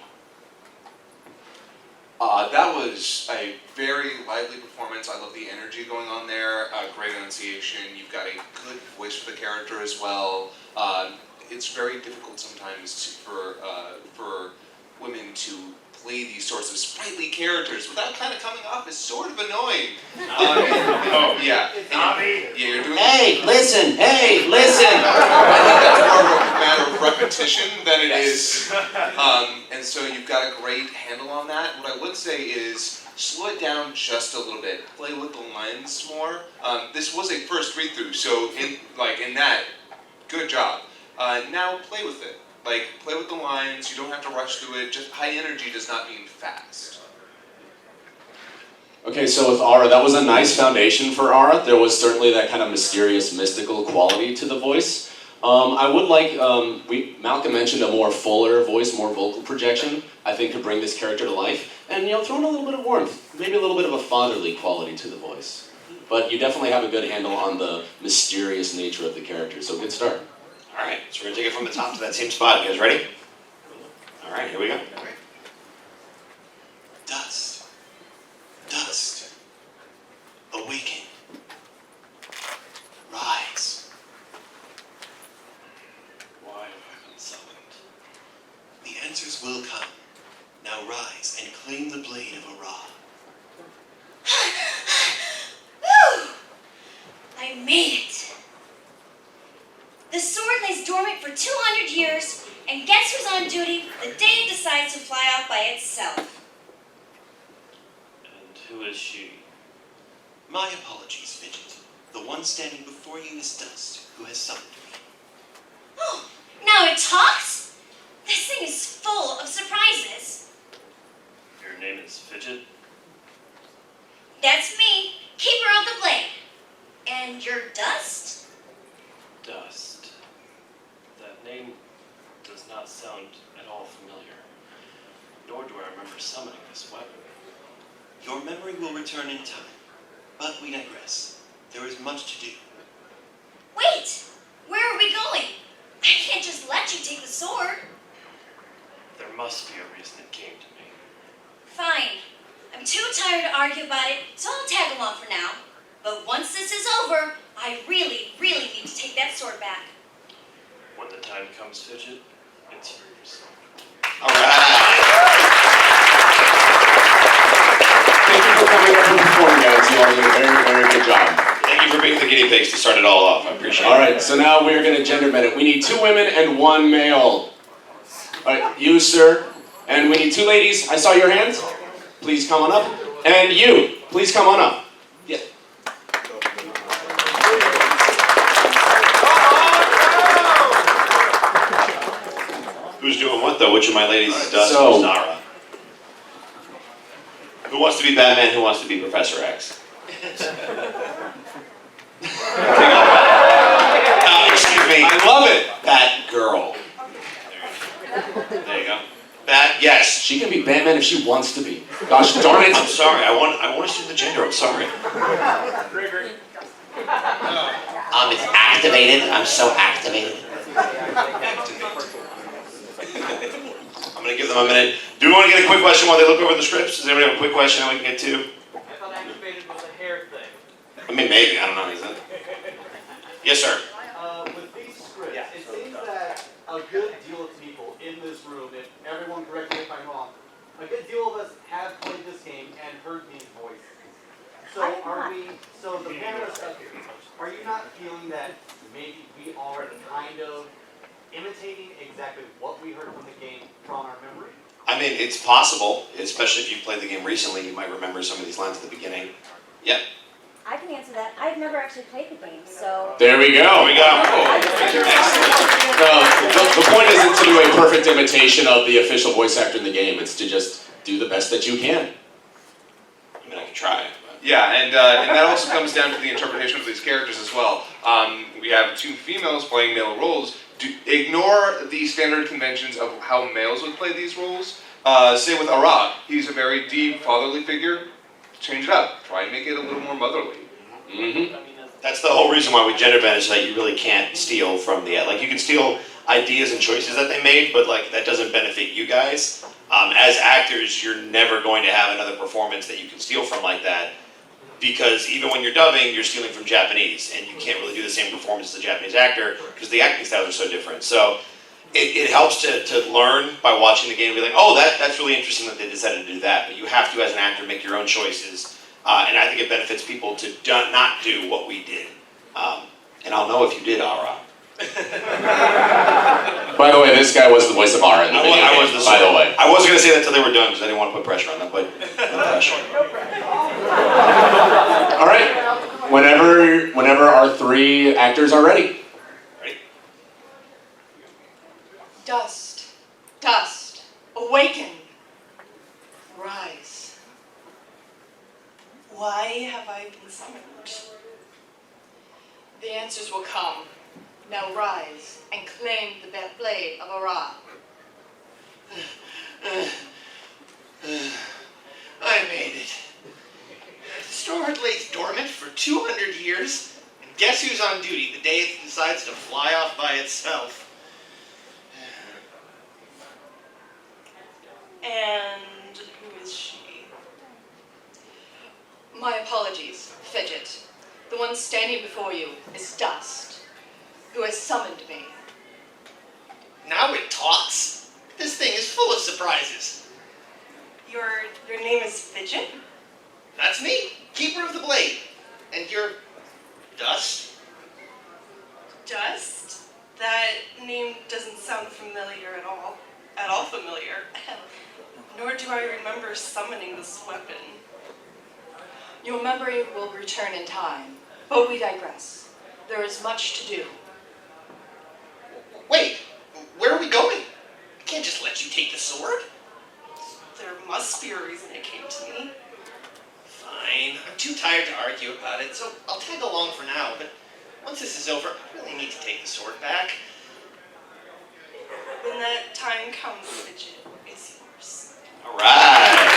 Speaker 3: That was a very lively performance. I love the energy going on there. Great enunciation. You've got a good voice for the character as well. It's very difficult sometimes for women to play these sorts of sprightly characters without kind of coming off as sort of annoying. Yeah. Yeah, you're doing.
Speaker 5: Hey, listen! Hey, listen!
Speaker 3: I think that's more of a matter of repetition than it is. And so you've got a great handle on that. What I would say is slow it down just a little bit. Play with the lines more. This was a first read through, so in that, good job. Now play with it. Play with the lines. You don't have to rush through it. Just high energy does not mean fast.
Speaker 1: Okay, so with Aura, that was a nice foundation for Aura. There was certainly that kind of mysterious, mystical quality to the voice. I would like, Malcolm mentioned a more fuller voice, more vocal projection, I think could bring this character to life. And, throw in a little bit of warmth, maybe a little bit of a fatherly quality to the voice. But you definitely have a good handle on the mysterious nature of the character, so good start.
Speaker 5: All right, so we're gonna take it from the top to that same spot. You guys ready? All right, here we go. Dust, dust, awaken, rise. Why have I been summoned? The answers will come. Now rise and claim the blade of Ara.
Speaker 13: Whew! I made it. The sword lays dormant for 200 years, and guess who's on duty the day it decides to fly off by itself?
Speaker 5: And who is she? My apologies, Fidget. The one standing before you is Dust, who has summoned me.
Speaker 13: Oh, now it talks? This thing is full of surprises.
Speaker 5: Your name is Fidget?
Speaker 13: That's me, Keeper of the Blade. And you're Dust?
Speaker 14: Dust. That name does not sound at all familiar, nor do I remember summoning this weapon.
Speaker 5: Your memory will return in time, but we digress. There is much to do.
Speaker 13: Wait! Where are we going? I can't just let you take the sword.
Speaker 14: There must be a reason it came to me.
Speaker 13: Fine. I'm too tired to argue about it, so I'll tag along for now. But once this is over, I really, really need to take that sword back.
Speaker 14: When the time comes, Fidget, it's yours.
Speaker 5: All right.
Speaker 1: Thank you for coming up and performing, guys. You all did a very, very good job.
Speaker 5: Thank you for being the guinea pigs to start it all off. I appreciate it.
Speaker 1: All right, so now we're going to gender med it. We need 2 women and 1 male. All right, you, sir. And we need 2 ladies. I saw your hands. Please come on up. And you, please come on up. Yeah.
Speaker 5: Who's doing what, though? Which of my ladies is Dust
Speaker 1: So-
Speaker 5: or Zara? Who wants to be Batman? Who wants to be Professor X? Excuse me.
Speaker 1: I love it.
Speaker 5: Batgirl. There you go. Bat, yes.
Speaker 1: She can be Batman if she wants to be. Gosh darn it.
Speaker 5: I'm sorry. I want to see the gender. I'm sorry. It's activated. I'm so activated. I'm gonna give them a minute. Do we want to get a quick question while they look over the scripts? Does anybody have a quick question that we can get to?
Speaker 8: I thought activated was a hair thing.
Speaker 5: I mean, maybe. I don't know. Is it? Yes, sir.
Speaker 9: With these scripts, it seems that a good deal of people in this room, if everyone correct me if I'm wrong, a good deal of us have played this game and heard these voices. So the panelists up here, are you not feeling that maybe we are kind of imitating exactly what we heard from the game from our memory?
Speaker 5: I mean, it's possible, especially if you've played the game recently, you might remember some of these lines at the beginning. Yeah.
Speaker 15: I can answer that. I've never actually played the game, so.
Speaker 1: There we go. The point isn't to do a perfect imitation of the official voice actor in the game. It's to just do the best that you can.
Speaker 5: I mean, I can try.
Speaker 3: Yeah, and that also comes down to the interpretation of these characters as well. We have 2 females playing male roles. Ignore the standard conventions of how males would play these roles. Say with Ara, he's a very deep fatherly figure. Change it up. Try and make it a little more motherly.
Speaker 5: Mm-hmm. That's the whole reason why we gender bend is that you really can't steal from the like you can steal ideas and choices that they made, but like that doesn't benefit you guys. As actors, you're never going to have another performance that you can steal from like that, because even when you're dubbing, you're stealing from Japanese, and you can't really do the same performance as a Japanese actor because the acting styles are so different. So it helps to learn by watching the game and be like, oh, that's really interesting that they decided to do that. But you have to, as an actor, make your own choices. And I think it benefits people to not do what we did. And I'll know if you did, Ara.
Speaker 1: By the way, this guy was the voice of Ara in the video game, by the way.
Speaker 5: I wasn't going to say that until they were done because I didn't want to put pressure on them, but no pressure.
Speaker 1: All right. Whenever our 3 actors are ready.
Speaker 16: Dust, dust, awaken, rise. Why have I been summoned? The answers will come. Now rise and claim the blade of Ara.
Speaker 5: I made it. The sword lays dormant for 200 years, and guess who's on duty the day it decides to fly off by itself?
Speaker 16: And who is she? My apologies, Fidget. The one standing before you is Dust, who has summoned me.
Speaker 5: Now it talks. This thing is full of surprises.
Speaker 16: Your name is Fidget?
Speaker 5: That's me, Keeper of the Blade. And you're Dust?
Speaker 16: Dust? That name doesn't sound familiar at all. At all familiar. Nor do I remember summoning this weapon. Your memory will return in time, but we digress. There is much to do.
Speaker 5: Wait, where are we going? I can't just let you take the sword.
Speaker 16: There must be a reason it came to me.
Speaker 5: Fine, I'm too tired to argue about it, so I'll tag along for now, but once this is over, I really need to take the sword back.
Speaker 16: When that time comes, Fidget is yours.
Speaker 5: All right.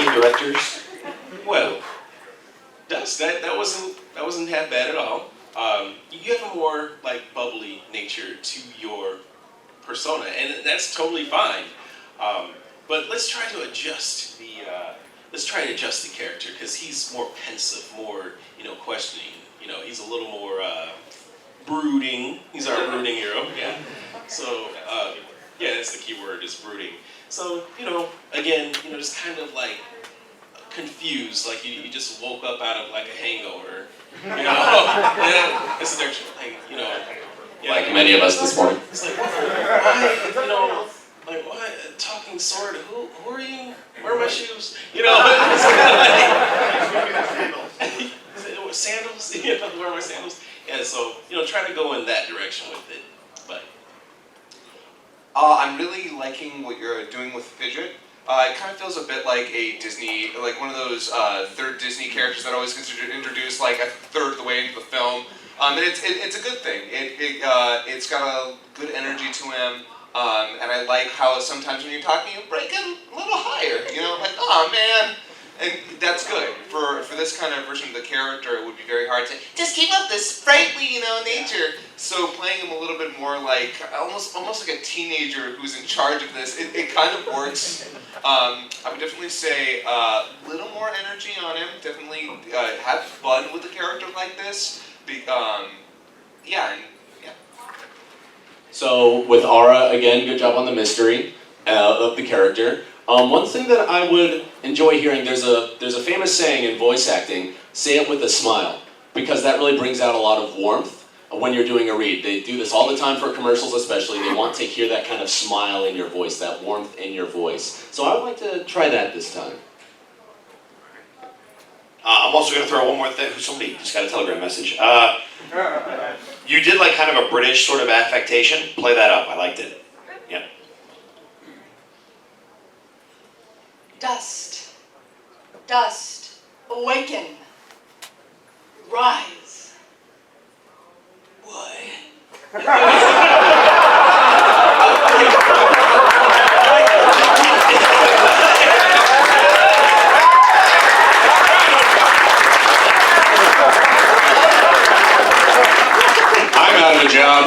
Speaker 5: Directors.
Speaker 2: Well, Dust, that wasn't half bad at all. You have a more like bubbly nature to your persona, and that's totally fine. But let's try to adjust the character because he's more pensive, more questioning. He's a little more brooding. He's our brooding hero. Yeah. So yeah, that's the key word is brooding. So again, just kind of like confused, like you just woke up out of like a hangover. It's like
Speaker 1: Like many of us this morning.
Speaker 2: It's like why, why talking sword? Who are you? Where are my shoes? It's kind of like sandals. Where are my sandals? Yeah, so try to go in that direction with it, but.
Speaker 3: I'm really liking what you're doing with Fidget. It kind of feels a bit like a Disney, like one of those third Disney characters that always gets introduced like a third of the way into the film. And it's a good thing. It's got a good energy to him. And I like how sometimes when you're talking, you break him a little higher. Like, oh man. And that's good. For this kind of version of the character, it would be very hard to just keep up this sprightly, nature. So playing him a little bit more like, almost like a teenager who's in charge of this, it kind of works. I would definitely say a little more energy on him. Definitely have fun with a character like this. Yeah.
Speaker 1: So with Ara, again, good job on the mystery of the character. One thing that I would enjoy hearing, there's a famous saying in voice acting, say it with a smile, because that really brings out a lot of warmth. when you're doing a read. They do this all the time for commercials especially. They want to hear that kind of smile in your voice, that warmth in your voice. So I would like to try that this time.
Speaker 5: I'm also going to throw one more thing. Somebody just got a Telegram message. You did like kind of a British sort of affectation. Play that up. I liked it. Yeah.
Speaker 16: Dust, dust, awaken, rise. Why?
Speaker 1: I'm out of a job.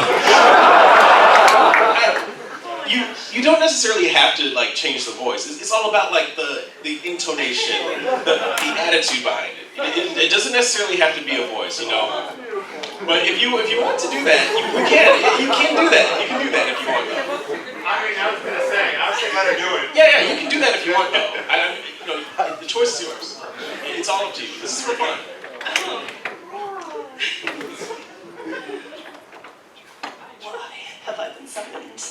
Speaker 2: You don't necessarily have to like change the voice. It's all about like the intonation, the attitude behind it. It doesn't necessarily have to be a voice, you know. But if you want to do that, you can. You can do that. You can do that if you want.
Speaker 10: I was gonna say, let her do it.
Speaker 2: Yeah, you can do that if you want though. You know, the choice is yours. It's all up to you. This is for fun.
Speaker 16: Why have I been summoned?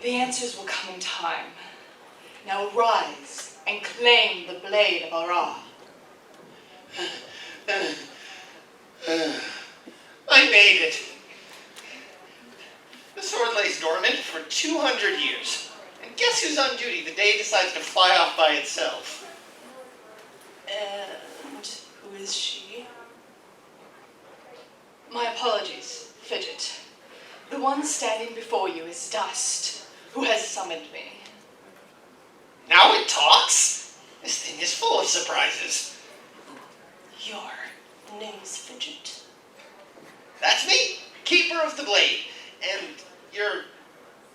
Speaker 16: The answers will come in time. Now rise and claim the blade of Ara.
Speaker 17: I made it. The sword lays dormant for 200 years. And guess who's on duty the day it decides to fly off by itself?
Speaker 16: And who is she? My apologies, Fidget. The one standing before you is Dust, who has summoned me.
Speaker 17: Now it talks? This thing is full of surprises.
Speaker 16: Your name's Fidget.
Speaker 17: That's me, Keeper of the Blade. And you're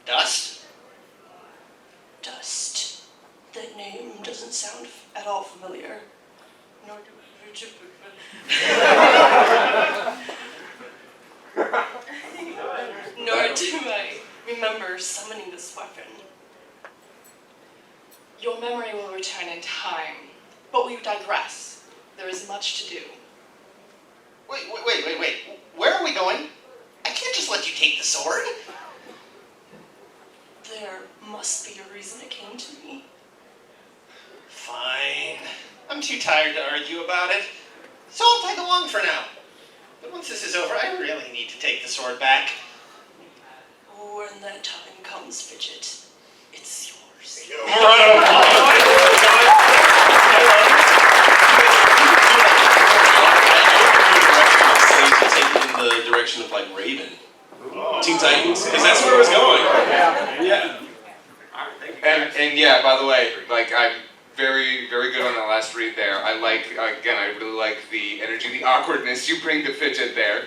Speaker 17: Dust?
Speaker 16: Dust. That name doesn't sound at all familiar. Nor do I remember summoning this weapon. Your memory will return in time, but we digress. There is much to do.
Speaker 17: Wait. Where are we going? I can't just let you take the sword.
Speaker 16: There must be a reason it came to me.
Speaker 17: Fine. I'm too tired to argue about it. So I'll tag along for now. But once this is over, I really need to take the sword back.
Speaker 16: When that time comes, Fidget, it's yours.
Speaker 2: In the direction of like Raven, Teen Titans, because that's where it was going. Yeah.
Speaker 3: And yeah, by the way, like I'm very good on that last read there. I really like the energy, the awkwardness you bring to Fidget there.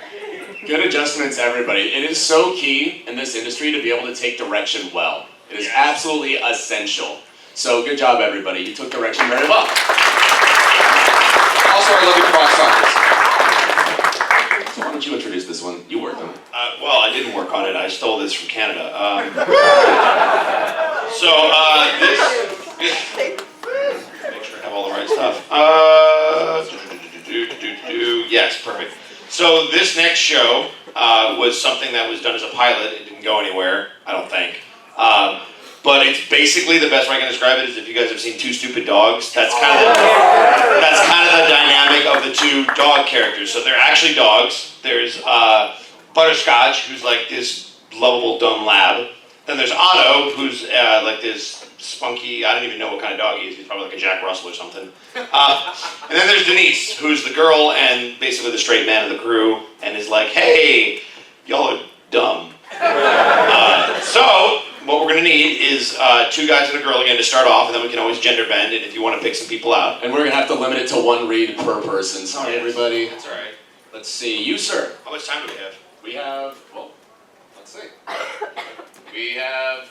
Speaker 1: Good adjustments, everybody. It is so key in this industry to be able to take direction well. It is absolutely essential. So good job, everybody. You took direction very well.
Speaker 3: Also, I love your cross
Speaker 1: So why don't you introduce this one? You worked on it.
Speaker 5: Well, I didn't work on it. I stole this from Canada. Make sure I have all the right stuff. Yes, perfect. So this next show was something that was done as a pilot. It didn't go anywhere, I don't think. But it's basically, the best way I can describe it is if you guys have seen Two Stupid Dogs, that's kind of the dynamic of the two dog characters. So they're actually dogs. There's Butterscotch, who's like this lovable dumb lab. Then there's Otto, who's like this spunky, I don't even know what kind of dog he is. He's probably like a Jack Russell or something. And then there's Denise, who's the girl and basically the straight man of the crew, and is like, hey, y'all are dumb. So what we're going to need is two guys and a girl again to start off, and then we can always gender bend, and if you want to pick some people out.
Speaker 1: And we're going to have to limit it to one read per person. Sorry, everybody.
Speaker 5: That's all right.
Speaker 1: Let's see. You, sir.
Speaker 5: How much time do we have?
Speaker 1: We have, well, let's see. We have,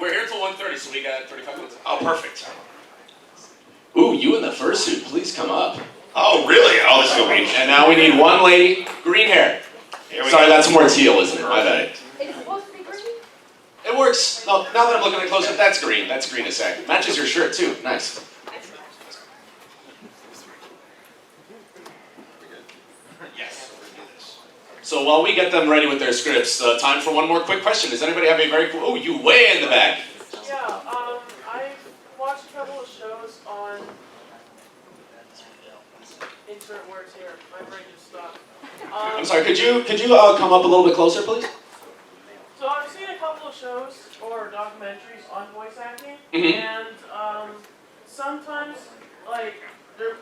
Speaker 1: we're here till 1:30, so we got 35 minutes.
Speaker 5: Oh, perfect.
Speaker 1: Ooh, you in the fursuit, please come up.
Speaker 5: Oh, really? Oh, this is going to be...
Speaker 1: And now we need one lady, green hair. Sorry, that's more teal, isn't it? My bad.
Speaker 15: It's supposed to be green?
Speaker 1: It works. No, now that I'm looking at it close up, that's green. That's green as heck. Matches your shirt, too. Nice.
Speaker 2: Yes.
Speaker 1: So while we get them ready with their scripts, time for one more quick question. Does anybody have a very cool... Oh, you way in the back.
Speaker 18: Yeah, I watched a couple of shows on... Insert words here. My brain just stopped.
Speaker 1: I'm sorry, could you come up a little bit closer, please?
Speaker 18: So I've seen a couple of shows or documentaries on voice acting,
Speaker 1: Mhm.
Speaker 18: and sometimes, like, there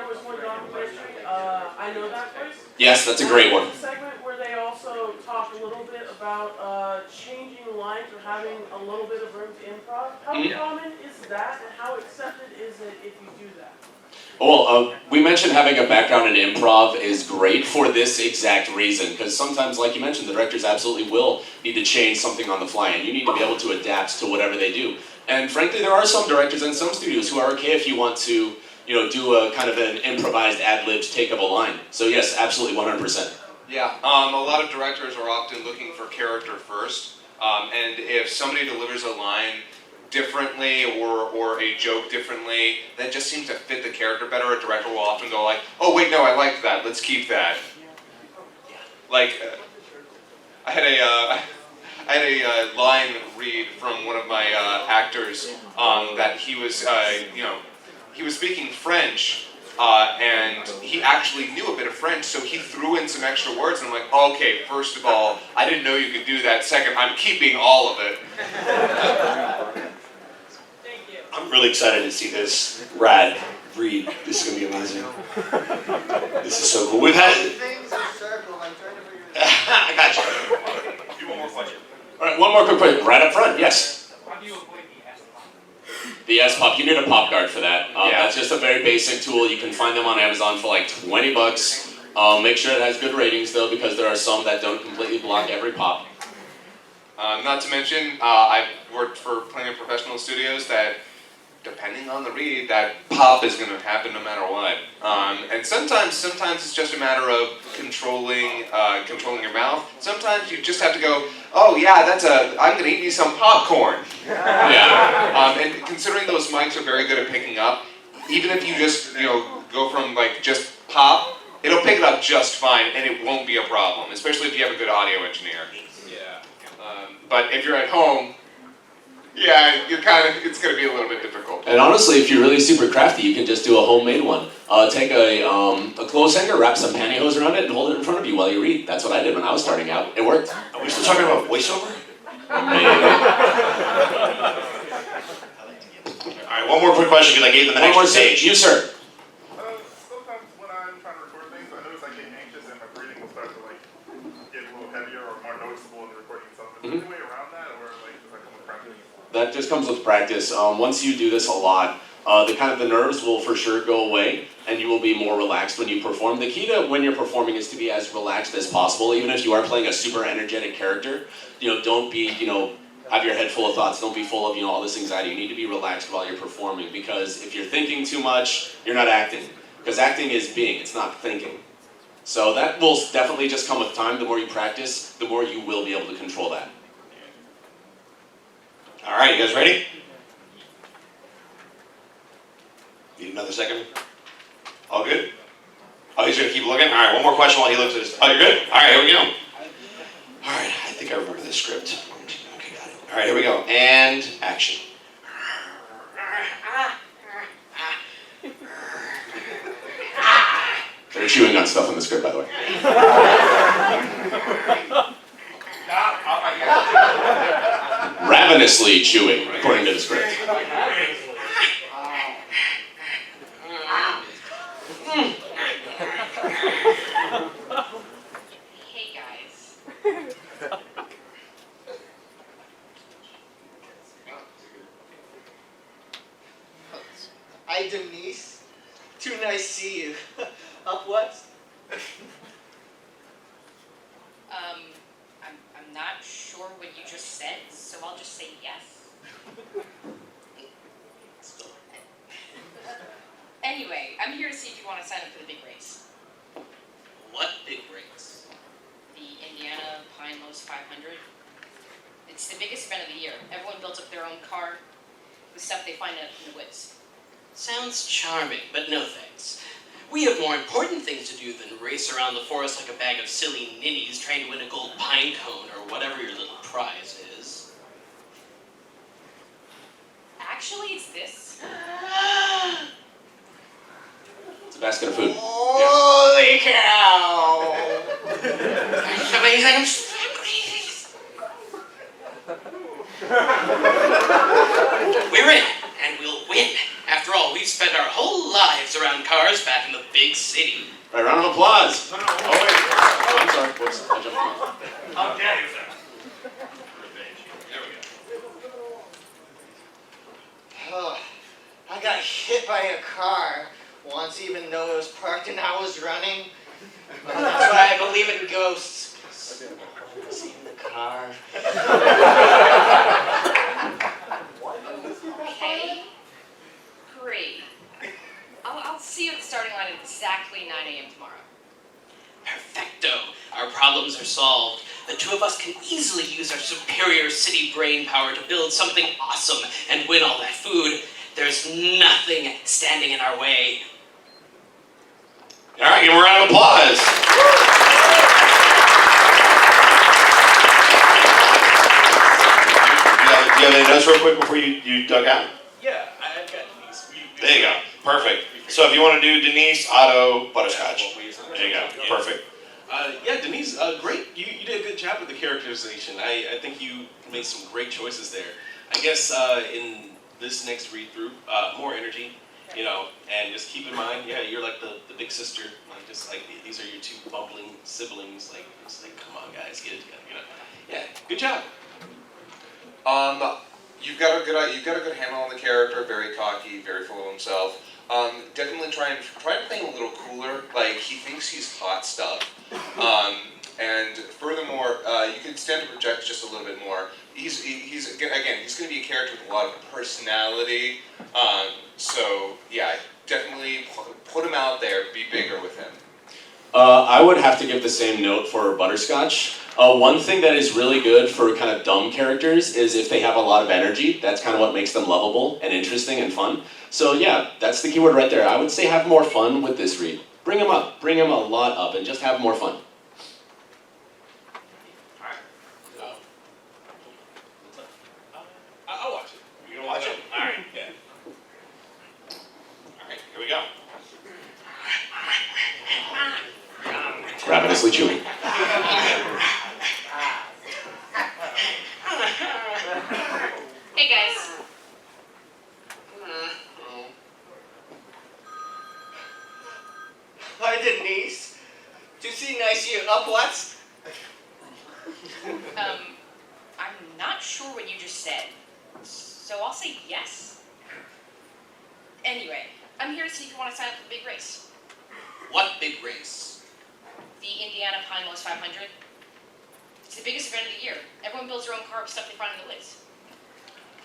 Speaker 18: was one documentary, I Know That Voice.
Speaker 1: Yes, that's a great one.
Speaker 18: There's a segment where they also talk a little bit about changing lines or having a little bit of room to improv. How
Speaker 1: Mhm.
Speaker 18: common is that, and how accepted is it if you do that?
Speaker 1: Well, we mentioned having a background in improv is great for this exact reason, because sometimes, like you mentioned, the directors absolutely will need to change something on the fly, and you need to be able to adapt to whatever they do. And frankly, there are some directors and some studios who are okay if you want to, do a kind of an improvised ad-libbed take of a line. So yes, absolutely 100%.
Speaker 3: Yeah, a lot of directors are often looking for character first, and if somebody delivers a line differently or a joke differently that just seems to fit the character better, a director will often go like, oh wait, no, I liked that, let's keep that. Like, I had a line read from one of my actors that he was, he was speaking French, and he actually knew a bit of French, so he threw in some extra words, and I'm like, okay, first of all, I didn't know you could do that. Second, I'm keeping all of it.
Speaker 5: I'm really excited to see this rad read. This is going to be amazing. This is so cool. We've had... I got you.
Speaker 7: Do one more question.
Speaker 1: All right, one more quick question. Right up front, yes.
Speaker 10: How do you avoid the S-pop?
Speaker 1: The S-Pop, you need a pop guard for that.
Speaker 3: Yeah.
Speaker 1: That's just a very basic tool. You can find them on Amazon for like 20 bucks. Make sure it has good ratings though, because there are some that don't completely block every pop.
Speaker 3: Not to mention, I've worked for plenty of professional studios that, depending on the read, that pop is going to happen no matter what. And sometimes it's just a matter of controlling your mouth. Sometimes you just have to go, oh yeah, I'm going to eat me some popcorn.
Speaker 1: Yeah.
Speaker 3: And considering those mics are very good at picking up, even if you just, go from like just pop, it'll pick it up just fine and it won't be a problem, especially if you have a good audio engineer.
Speaker 2: Yeah.
Speaker 3: But if you're at home, yeah, it's going to be a little bit difficult.
Speaker 1: And honestly, if you're really super crafty, you can just do a homemade one. Take a clothes hanger, wrap some pantyhose around it, and hold it in front of you while you read. That's what I did when I was starting out. It worked.
Speaker 5: Are we still talking about voiceover?
Speaker 1: Maybe.
Speaker 5: All right, one more quick question because I gave them an
Speaker 1: One more
Speaker 5: extra stage.
Speaker 1: You, sir.
Speaker 12: Sometimes when I'm trying to record things, I notice I get anxious and my breathing will start to get a little heavier or more noticeable in the recording itself. Is there any way around that, or does that come with practice?
Speaker 1: That just comes with practice. Once you do this a lot, the nerves will for sure go away, and you will be more relaxed when you perform. The key to when you're performing is to be as relaxed as possible, even if you are playing a super energetic character. Don't be, have your head full of thoughts. Don't be full of, all this anxiety. You need to be relaxed while you're performing, because if you're thinking too much, you're not acting. Because acting is being, it's not thinking. So that will definitely just come with time. The more you practice, the more you will be able to control that.
Speaker 5: All right, you guys ready? Need another second? All good? Oh, he's going to keep looking? All right, one more question while he looks at this. Oh, you're good? All right, here we go. All right, I think I remember this script. Okay, got it. All right, here we go. And action.
Speaker 1: They're chewing on stuff in the script, by the way. Ravenously chewing, according to the script.
Speaker 19: Hey guys.
Speaker 11: Hi, Denise. Too nice to see you. Up west?
Speaker 19: I'm not sure what you just said, so I'll just say yes. Anyway, I'm here to see if you want to sign up for the big race.
Speaker 17: What big race?
Speaker 19: The Indiana Pine Lows 500. It's the biggest event of the year. Everyone builds up their own car with stuff they find out in the woods.
Speaker 17: Sounds charming, but no thanks.
Speaker 20: We have more important things to do than race around the forest like a bag of silly ninnies trying to win a gold pine cone or whatever your little prize is.
Speaker 19: Actually, it's this.
Speaker 1: It's a basket of food.
Speaker 20: Holy cow! That's amazing. I'm so hungry. We're in, and we'll win. After all, we've spent our whole lives around cars back in the big city.
Speaker 1: Right, round of applause. Oh, wait. Oh, I'm sorry. Whoops. I jumped on.
Speaker 20: How dare you, sir?
Speaker 17: There we go. Oh, I got hit by a car once, even though it was parked and I was running. That's why I believe in ghosts. See in the car.
Speaker 19: Okay. Great. I'll see you at the starting line at exactly 9 a.m. tomorrow.
Speaker 20: Perfecto. Our problems are solved. The two of us can easily use our superior city brain power to build something awesome and win all that food. There's nothing standing in our way.
Speaker 5: All right, give him a round of applause. Do you have any notes real quick before you dug out?
Speaker 2: Yeah, I've got these.
Speaker 5: There you go. Perfect. So if you want to do Denise, Otto, Butterscotch. There you go. Perfect.
Speaker 2: Yeah, Denise, great. You did a good job with the characterization. I think you made some great choices there. I guess in this next read through, more energy, you know, and just keep in mind, yeah, you're like the big sister. Like just like these are your two bumbling siblings. Like just like come on, guys, get it together. You know. Yeah, good job.
Speaker 3: You've got a good handle on the character. Very cocky, very full of himself. Definitely try and play him a little cooler. Like he thinks he's hot stuff. And furthermore, you can stand to project just a little bit more. He's going to be a character with a lot of personality. So yeah, definitely put him out there. Be bigger with him.
Speaker 1: I would have to give the same note for Butterscotch. One thing that is really good for kind of dumb characters is if they have a lot of energy. That's kind of what makes them lovable and interesting and fun. So yeah, that's the keyword right there. I would say have more fun with this read. Bring them up. Bring them a lot up and just have more fun.
Speaker 2: I'll watch it.
Speaker 5: You gonna watch it? All right.
Speaker 2: Yeah.
Speaker 5: All right. Here we go.
Speaker 1: Ravenously chewing.
Speaker 19: Hey guys.
Speaker 17: Hi, Denise. Do you see nice you up what?
Speaker 19: I'm not sure what you just said, so I'll say yes. Anyway, I'm here to see if you want to sign up for the big race.
Speaker 20: What big race?
Speaker 19: The Indiana Pine Lost 500. It's the biggest event of the year. Everyone builds their own car with stuff they find in the woods.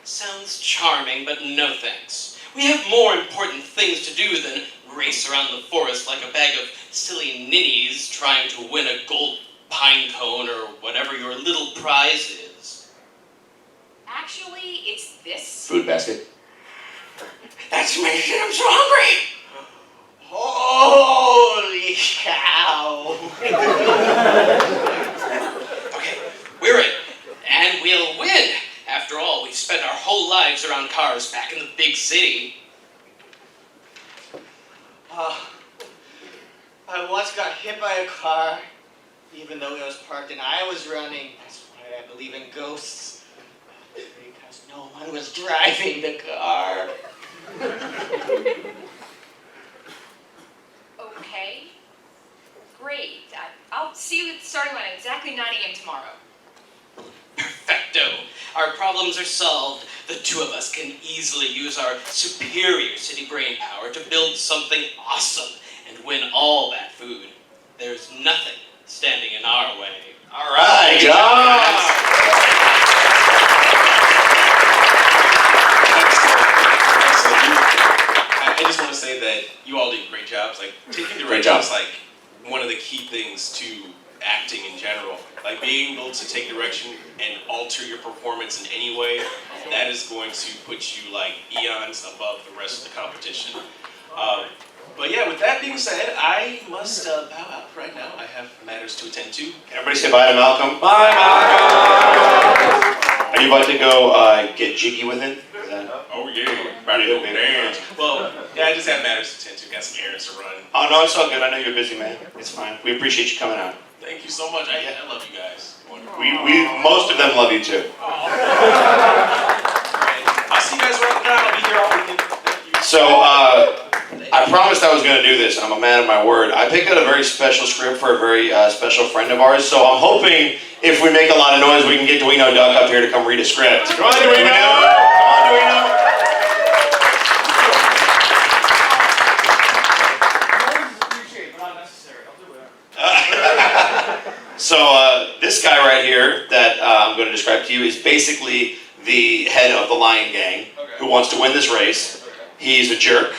Speaker 20: Sounds charming, but no thanks. We have more important things to do than race around the forest like a bag of silly ninnies trying to win a gold pine cone or whatever your little prize is.
Speaker 19: Actually, it's this.
Speaker 1: Food basket.
Speaker 20: That's amazing, I'm so hungry!
Speaker 17: Holy cow!
Speaker 20: Okay, we're in, and we'll win. After all, we've spent our whole lives around cars back in the big city.
Speaker 17: I once got hit by a car, even though it was parked and I was running. That's why I believe in ghosts. Because no one was driving the car.
Speaker 19: Okay. Great. I'll see you at the starting line at exactly 9 a.m. tomorrow.
Speaker 20: Perfecto. Our problems are solved. The two of us can easily use our superior city brain power to build something awesome and win all that food. There's nothing standing in our way.
Speaker 5: All right.
Speaker 1: Good job.
Speaker 2: I just want to say that you all did great jobs. Like taking
Speaker 1: Great
Speaker 2: direction
Speaker 1: job.
Speaker 2: is like one of the key things to acting in general. Like being able to take direction and alter your performance in any way, that is going to put you like eons above the rest of the competition. But yeah, with that being said, I must bow out right now. I have matters to attend to.
Speaker 5: Can everybody say bye to Malcolm?
Speaker 1: Bye, Malcolm!
Speaker 5: Are you about to go get jiggy with it?
Speaker 2: Oh yeah, about to go dance. Well, yeah, I just have matters to attend to. Got some errands to run.
Speaker 5: Oh no, it's all good. I know you're busy, man. It's fine. We appreciate you coming out.
Speaker 2: Thank you so much. I love you guys.
Speaker 5: We most of them love you too.
Speaker 2: I'll see you guys around the ground. I'll be here all weekend.
Speaker 5: So I promised I was going to do this, and I'm a man of my word. I picked out a very special script for a very special friend of ours. So I'm hoping if we make a lot of noise, we can get Duino Duck up here to come read a script. Come on, Duino! Come on, Duino! So this guy right here that I'm going to describe to you is basically the head of the Lion Gang who wants to win this race. He's a jerk.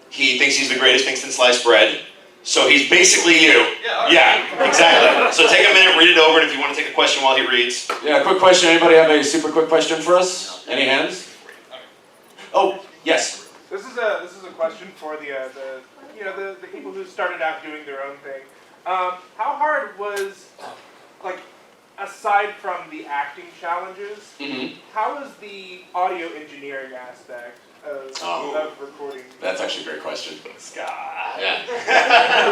Speaker 5: He thinks he's the greatest thing since sliced bread. So he's basically you. Yeah, exactly. So take a minute, read it over, and if you want to take a question while he reads.
Speaker 1: Yeah, quick question. Anybody have a super quick question for us? Any hands? Oh, yes.
Speaker 12: This is a question for the people who started out doing their own thing. How hard was, like, aside from the acting challenges, how was the audio engineering aspect of recording?
Speaker 1: That's actually a great question.
Speaker 3: Scott.
Speaker 1: Yeah.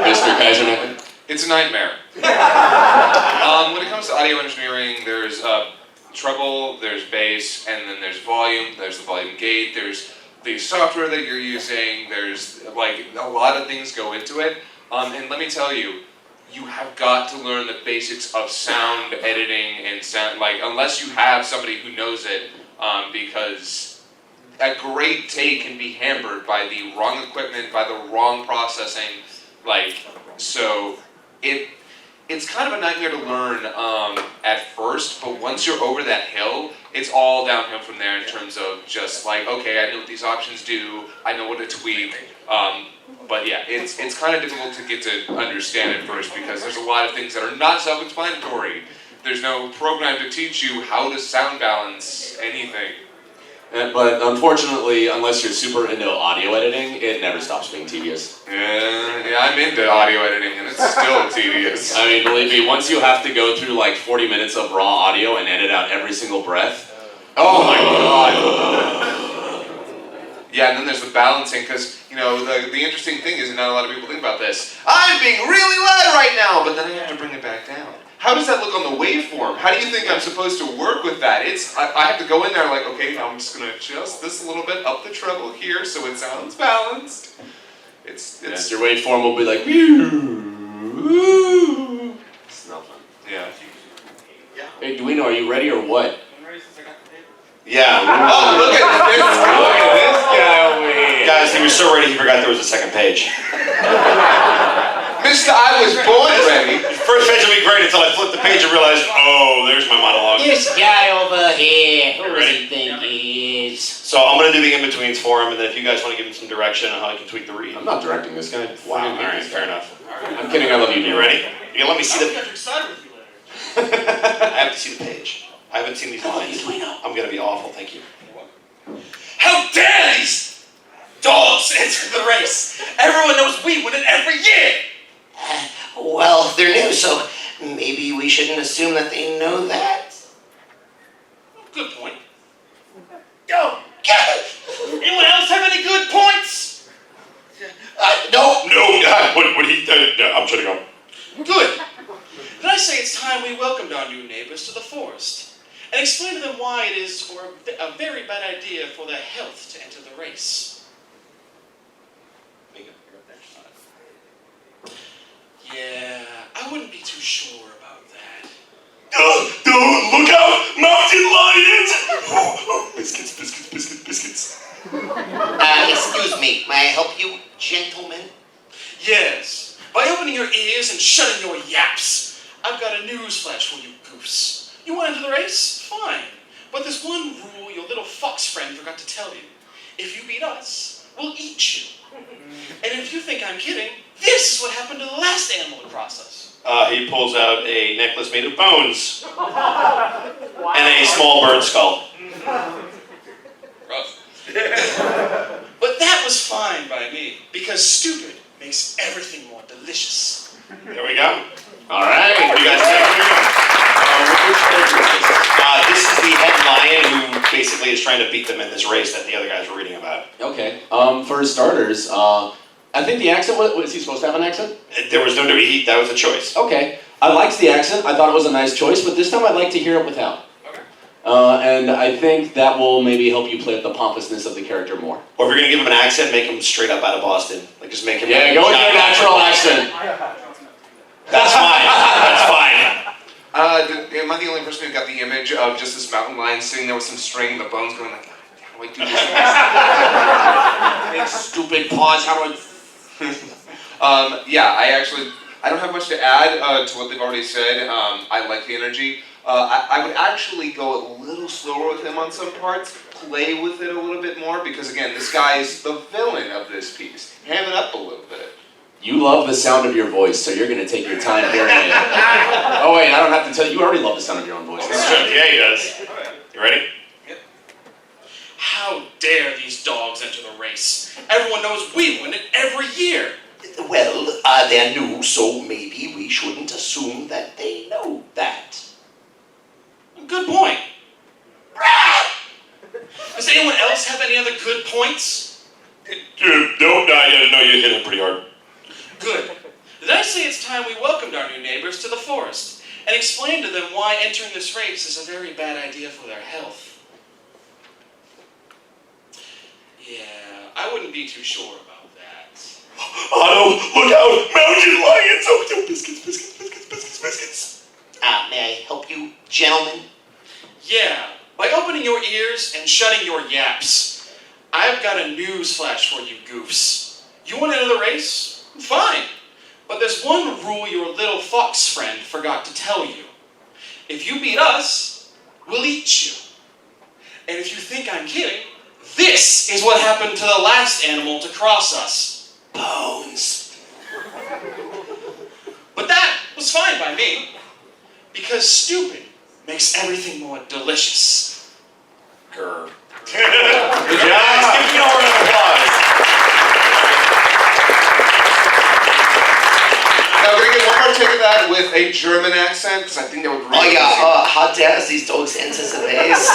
Speaker 1: Mr. Kaiserman?
Speaker 3: It's a nightmare. When it comes to audio engineering, there's treble, there's bass, and then there's volume. There's the volume gate. There's the software that you're using. There's like a lot of things go into it. And let me tell you, you have got to learn the basics of sound editing and sound. Like unless you have somebody who knows it, because a great take can be hampered by the wrong equipment, by the wrong processing. Like so, it's kind of a nightmare to learn at first, but once you're over that hill, it's all downhill from there in terms of just like, okay, I know what these options do, I know what to tweak. But yeah, it's kind of difficult to get to understand at first because there's a lot of things that are not self-explanatory. There's no program to teach you how to sound balance anything.
Speaker 1: But unfortunately, unless you're super into audio editing, it never stops being tedious.
Speaker 3: Yeah, I'm into audio editing and it's still tedious.
Speaker 1: I mean, believe me, once you have to go through like 40 minutes of raw audio and edit out every single breath, oh my god.
Speaker 3: Yeah, and then there's the balancing, because, you know, the interesting thing is, and not a lot of people think about this, I'm being really loud right now, but then I have to bring it back down. How does that look on the waveform? How do you think I'm supposed to work with that? I have to go in there like, okay, now I'm just going to adjust this a little bit, up the treble here so it sounds balanced. It's
Speaker 1: your waveform will be like, woo. It's not fun.
Speaker 3: Yeah.
Speaker 1: Hey, Duino, are you ready or what?
Speaker 5: Yeah.
Speaker 3: Oh, look at this guy over here.
Speaker 5: Guys, he was so ready he forgot there was a second page.
Speaker 3: Mr. I was born ready.
Speaker 5: First page will be great until I flip the page and realize, oh, there's my monologue.
Speaker 17: This guy over here, who does
Speaker 5: Ready?
Speaker 17: he think he is?
Speaker 5: So I'm going to do the in-betweens for him, and then if you guys want to give him some direction on how he can tweak the read.
Speaker 1: I'm not directing this guy.
Speaker 5: Wow, alright, fair enough.
Speaker 1: I'm kidding, I love you,
Speaker 5: You ready? You gonna let me see the...
Speaker 18: I'll get excited with you later.
Speaker 5: I have to see the page. I haven't seen these lines. I'm going to be awful, thank you.
Speaker 20: How dare these dogs enter the race? Everyone knows we win it every year.
Speaker 17: Well, they're new, so maybe we shouldn't assume that they know that.
Speaker 20: Good point. Yo, anyone else have any good points?
Speaker 17: No.
Speaker 5: I'm shutting up.
Speaker 20: Good. Then I say it's time we welcomed our new neighbors to the forest and explain to them why it is for a very bad idea for their health to enter the race. Yeah, I wouldn't be too sure about that.
Speaker 5: Look out! Mountain lions! Biscuits, biscuits, biscuits, biscuits.
Speaker 17: Excuse me, may I help you, gentlemen?
Speaker 20: Yes, by opening your ears and shutting your yaps, I've got a news flash for you, goose. You want to enter the race? Fine. But there's one rule your little fox friend forgot to tell you. If you beat us, we'll eat you. And if you think I'm kidding, this is what happened to the last animal to cross us.
Speaker 5: He pulls out a necklace made of bones and a small bird skull.
Speaker 20: Rough. But that was fine by me, because stupid makes everything more delicious.
Speaker 5: There we go.
Speaker 1: All right.
Speaker 5: What do you guys think? This is the head lion who basically is trying to beat them in this race that the other guys were reading about.
Speaker 1: Okay. For starters, I think the accent, was he supposed to have an accent?
Speaker 5: There was no, that was a choice.
Speaker 1: Okay. I liked the accent. I thought it was a nice choice, but this time I'd like to hear it without.
Speaker 5: Okay.
Speaker 1: And I think that will maybe help you play up the pompousness of the character more.
Speaker 5: Or if you're going to give him an accent, make him straight up out of Boston. Like, just make him...
Speaker 1: Yeah, go with your natural accent.
Speaker 5: That's fine. That's fine.
Speaker 3: Am I the only person who got the image of just this mountain lion sitting there with some string, the bones going like, how do I do this?
Speaker 1: Big stupid paws, how do I...
Speaker 3: Yeah, I don't have much to add to what they've already said. I like the energy. I would actually go a little slower with him on some parts, play with it a little bit more, because again, this guy is the villain of this piece. Ham it up a little bit.
Speaker 1: You love the sound of your voice, so you're going to take your time hearing it. Oh wait, I don't have to tell you, you already love the sound of your own voice.
Speaker 5: Yeah, he does. You ready?
Speaker 20: How dare these dogs enter the race? Everyone knows we win it every year.
Speaker 5: Well, they're new, so maybe we shouldn't assume that they know that.
Speaker 20: Good point. Does anyone else have any other good points?
Speaker 5: No, you hit it pretty hard.
Speaker 20: Good. Did I say it's time we welcomed our new neighbors to the forest and explained to them why entering this race is a very bad idea for their health? Yeah, I wouldn't be too sure about that.
Speaker 5: Otto, look out! Mountain lions! Oh, no, biscuits. May I help you, gentlemen?
Speaker 20: Yeah, by opening your ears and shutting your yaps. I've got a news flash for you goofs. You want to enter the race? Fine. But there's one rule your little fox friend forgot to tell you. If you beat us, we'll eat you. And if you think I'm kidding, this is what happened to the last animal to cross us.
Speaker 5: Bones.
Speaker 20: But that was fine by me. Because stupid makes everything more delicious.
Speaker 5: Grr. Good job. Give me a round of applause.
Speaker 3: Now we're gonna get one more take of that with a German accent, because I think that would really...
Speaker 5: how dare these dogs enter the race?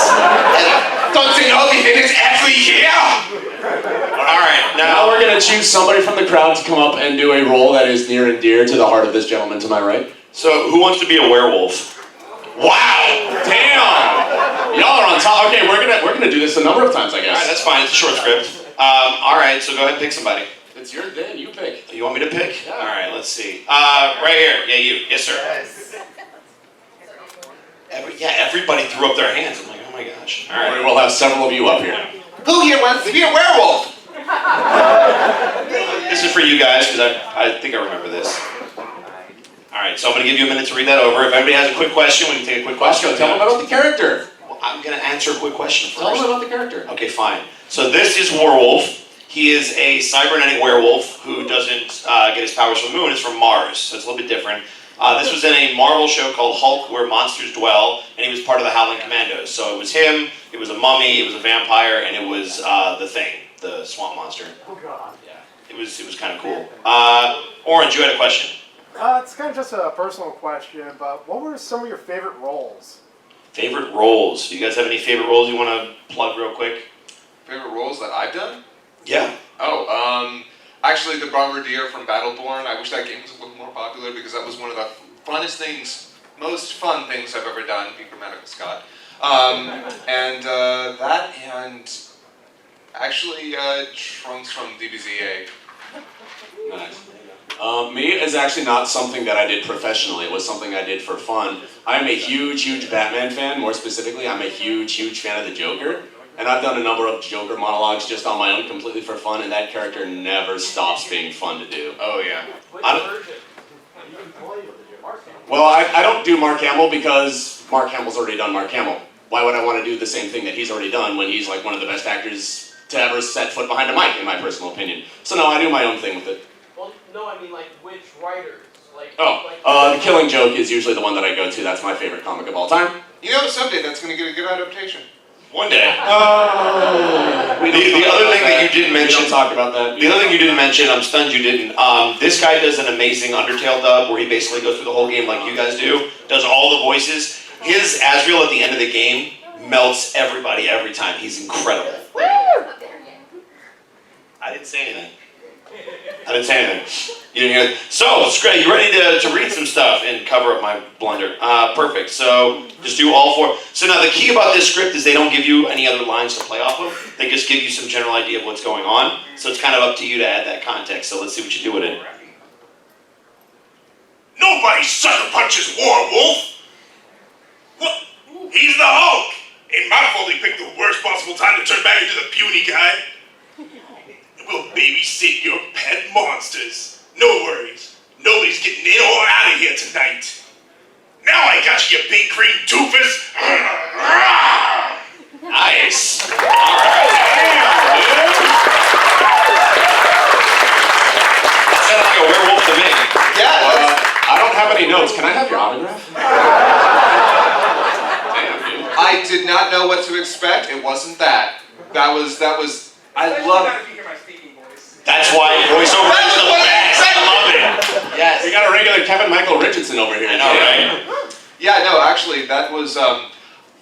Speaker 5: Don't you know we win it every year? Alright,
Speaker 1: Now we're going to choose somebody from the crowd to come up and do a role that is near and dear to the heart of this gentleman to my right.
Speaker 5: So, who wants to be a werewolf?
Speaker 1: Wow! Damn! Y'all are on top. Okay, we're gonna do this a number of times, I guess.
Speaker 5: Alright, that's fine. It's a short script. Alright, so go ahead and pick somebody.
Speaker 1: It's your day. You pick.
Speaker 5: You want me to pick?
Speaker 1: Yeah.
Speaker 5: Alright, let's see. Right here. Yeah, you. Yes, sir. Everybody threw up their hands. I'm like, oh my gosh. Alright.
Speaker 1: We'll have several of you up here.
Speaker 3: Who here wants to be a werewolf?
Speaker 5: This is for you guys, because I think I remember this. Alright, so I'm going to give you a minute to read that over. If anybody has a quick question, we can take a quick question.
Speaker 1: Bosco, tell them about the character.
Speaker 5: Well, I'm going to answer a quick question first.
Speaker 1: Tell them about the character.
Speaker 5: Okay, fine. So this is Werewolf. He is a cybernetic werewolf who doesn't get his powers from the moon. It's from Mars, so it's a little bit different. This was in a Marvel show called Hulk, Where Monsters Dwell, and he was part of the Howling Commandos. So it was him, it was a mummy, it was a vampire, and it was the Thing, the swamp monster.
Speaker 9: Oh god.
Speaker 5: Yeah, it was kind of cool. Orange, you had a question.
Speaker 21: It's kind of just a personal question, but what were some of your favorite roles?
Speaker 5: Favorite roles? Do you guys have any favorite roles you want to plug real quick?
Speaker 3: Favorite roles that I've done?
Speaker 5: Yeah.
Speaker 3: Oh, actually the Bombardier from Battleborn. I wish that game was a little more popular because that was one of the funnest things, most fun things I've ever done, being Medical Scott. And that and actually Trunks from DBZA.
Speaker 1: Nice. Me is actually not something that I did professionally. It was something I did for fun. I'm a huge Batman fan. More specifically, I'm a huge fan of the Joker. And I've done a number of Joker monologues just on my own, completely for fun, and that character never stops being fun to do.
Speaker 3: Oh, yeah.
Speaker 1: Well, I don't do Mark Hamill because Mark Hamill's already done Mark Hamill. Why would I want to do the same thing that he's already done when he's like one of the best actors to ever set foot behind a mic, in my personal opinion? So no, I do my own thing with it.
Speaker 18: Well, no, I mean like which writers?
Speaker 1: The Killing Joke is usually the one that I go to. That's my favorite comic of all time.
Speaker 3: You know, someday that's going to get a good adaptation.
Speaker 5: One day.
Speaker 1: Oh.
Speaker 5: The other thing that you didn't
Speaker 1: We
Speaker 5: mention.
Speaker 1: don't talk about that.
Speaker 5: The other thing you didn't mention, I'm stunned you didn't. This guy does an amazing Undertale dub where he basically goes through the whole game like you guys do, does all the voices. His Asriel at the end of the game melts everybody every time. He's incredible. I didn't say anything. You didn't hear it. So, Scray, you ready to read some stuff and cover up my blunder? Perfect. So, just do all four. So now the key about this script is they don't give you any other lines to play off of. They just give you some general idea of what's going on. So it's kind of up to you to add that context. So let's see what you do with it.
Speaker 6: Nobody sucker punches Warwolf! What? He's the Hulk! Ain't my fault he picked the worst possible time to turn back into the puny guy. We'll babysit your pet monsters. No worries. Nobody's getting in or out of here tonight. Now I got you, you big green doofus!
Speaker 5: Nice! Alright. That sounded like a werewolf to me.
Speaker 1: I don't have any notes. Can I have your autograph?
Speaker 5: Damn, dude.
Speaker 3: I did not know what to expect. It wasn't that. That was. I love.
Speaker 5: That's why voiceover is the best. I love it.
Speaker 1: Yes. We got a regular Kevin Michael Richardson over here.
Speaker 5: I know, right?
Speaker 3: Yeah, no, actually, that was.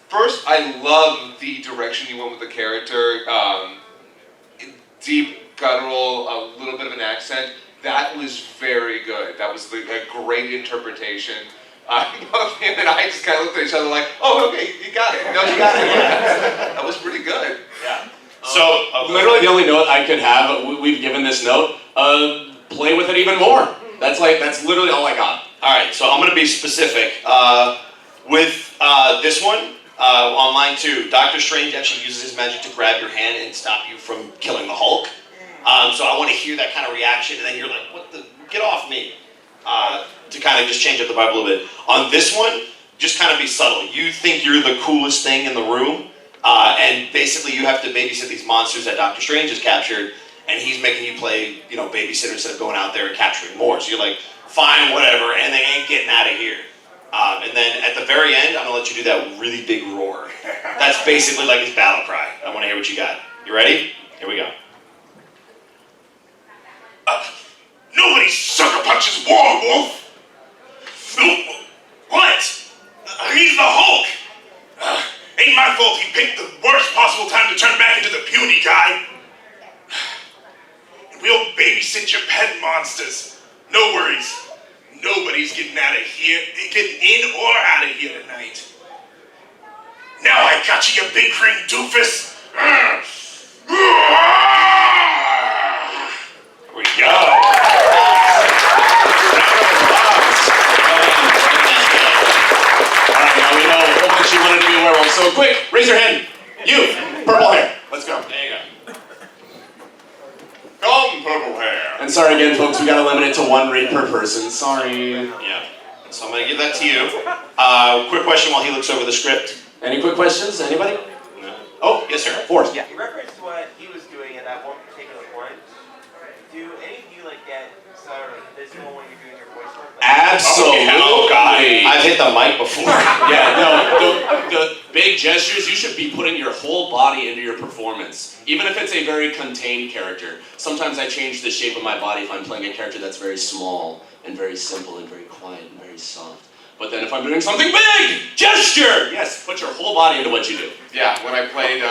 Speaker 3: First, I love the direction you went with the character. Deep, guttural, a little bit of an accent. That was very good. That was a great interpretation. Both him and I just kind of looked at each other like, oh, okay, you got it. No, you got it. That was pretty good.
Speaker 5: Yeah. So,
Speaker 1: literally the only note I could have, we've given this note, play with it even more. That's literally all I got.
Speaker 5: Alright, so I'm going to be specific. With this one, on line 2, Doctor Strange actually uses his magic to grab your hand and stop you from killing the Hulk. So I want to hear that kind of reaction, and then you're like, what the, get off me. To kind of just change up the vibe a little bit. On this one, just kind of be subtle. You think you're the coolest thing in the room, and basically you have to babysit these monsters that Doctor Strange has captured, and he's making you play, babysitter instead of going out there and capturing more. So you're like, fine, whatever, and they ain't getting out of here. And then at the very end, I'm gonna let you do that really big roar. That's basically like his battle cry. I want to hear what you got. You ready? Here we go.
Speaker 6: Nobody sucker punches Warwolf! What? He's the Hulk! Ain't my fault he picked the worst possible time to turn back into the puny guy. We'll babysit your pet monsters. No worries. Nobody's getting out of here, getting in or out of here tonight. Now I got you, you big green doofus!
Speaker 5: Here we go.
Speaker 1: Alright, now we know a whole bunch you wanted to be a werewolf. So quick, raise your hand. You, purple hair. Let's go.
Speaker 5: There you go.
Speaker 6: Come, purple hair.
Speaker 1: And sorry again, folks, we gotta limit it to 1 read per person. Sorry.
Speaker 5: Yeah. So I'm gonna give that to you. Quick question while he looks over the script.
Speaker 1: Any quick questions? Anybody?
Speaker 5: No. Oh, yes, sir.
Speaker 1: Forrest.
Speaker 22: In reference to what he was doing at that one particular point, do any of you get sort of visible when you're doing your voice work?
Speaker 1: Absolutely.
Speaker 5: Oh God, I've hit the mic before.
Speaker 1: Yeah, no, the big gestures, you should be putting your whole body into your performance. Even if it's a very contained character. Sometimes I change the shape of my body if I'm playing a character that's very small and very simple and very quiet and very soft. But then if I'm doing something big, gesture! Yes, put your whole body into what you do.
Speaker 3: Yeah, when I played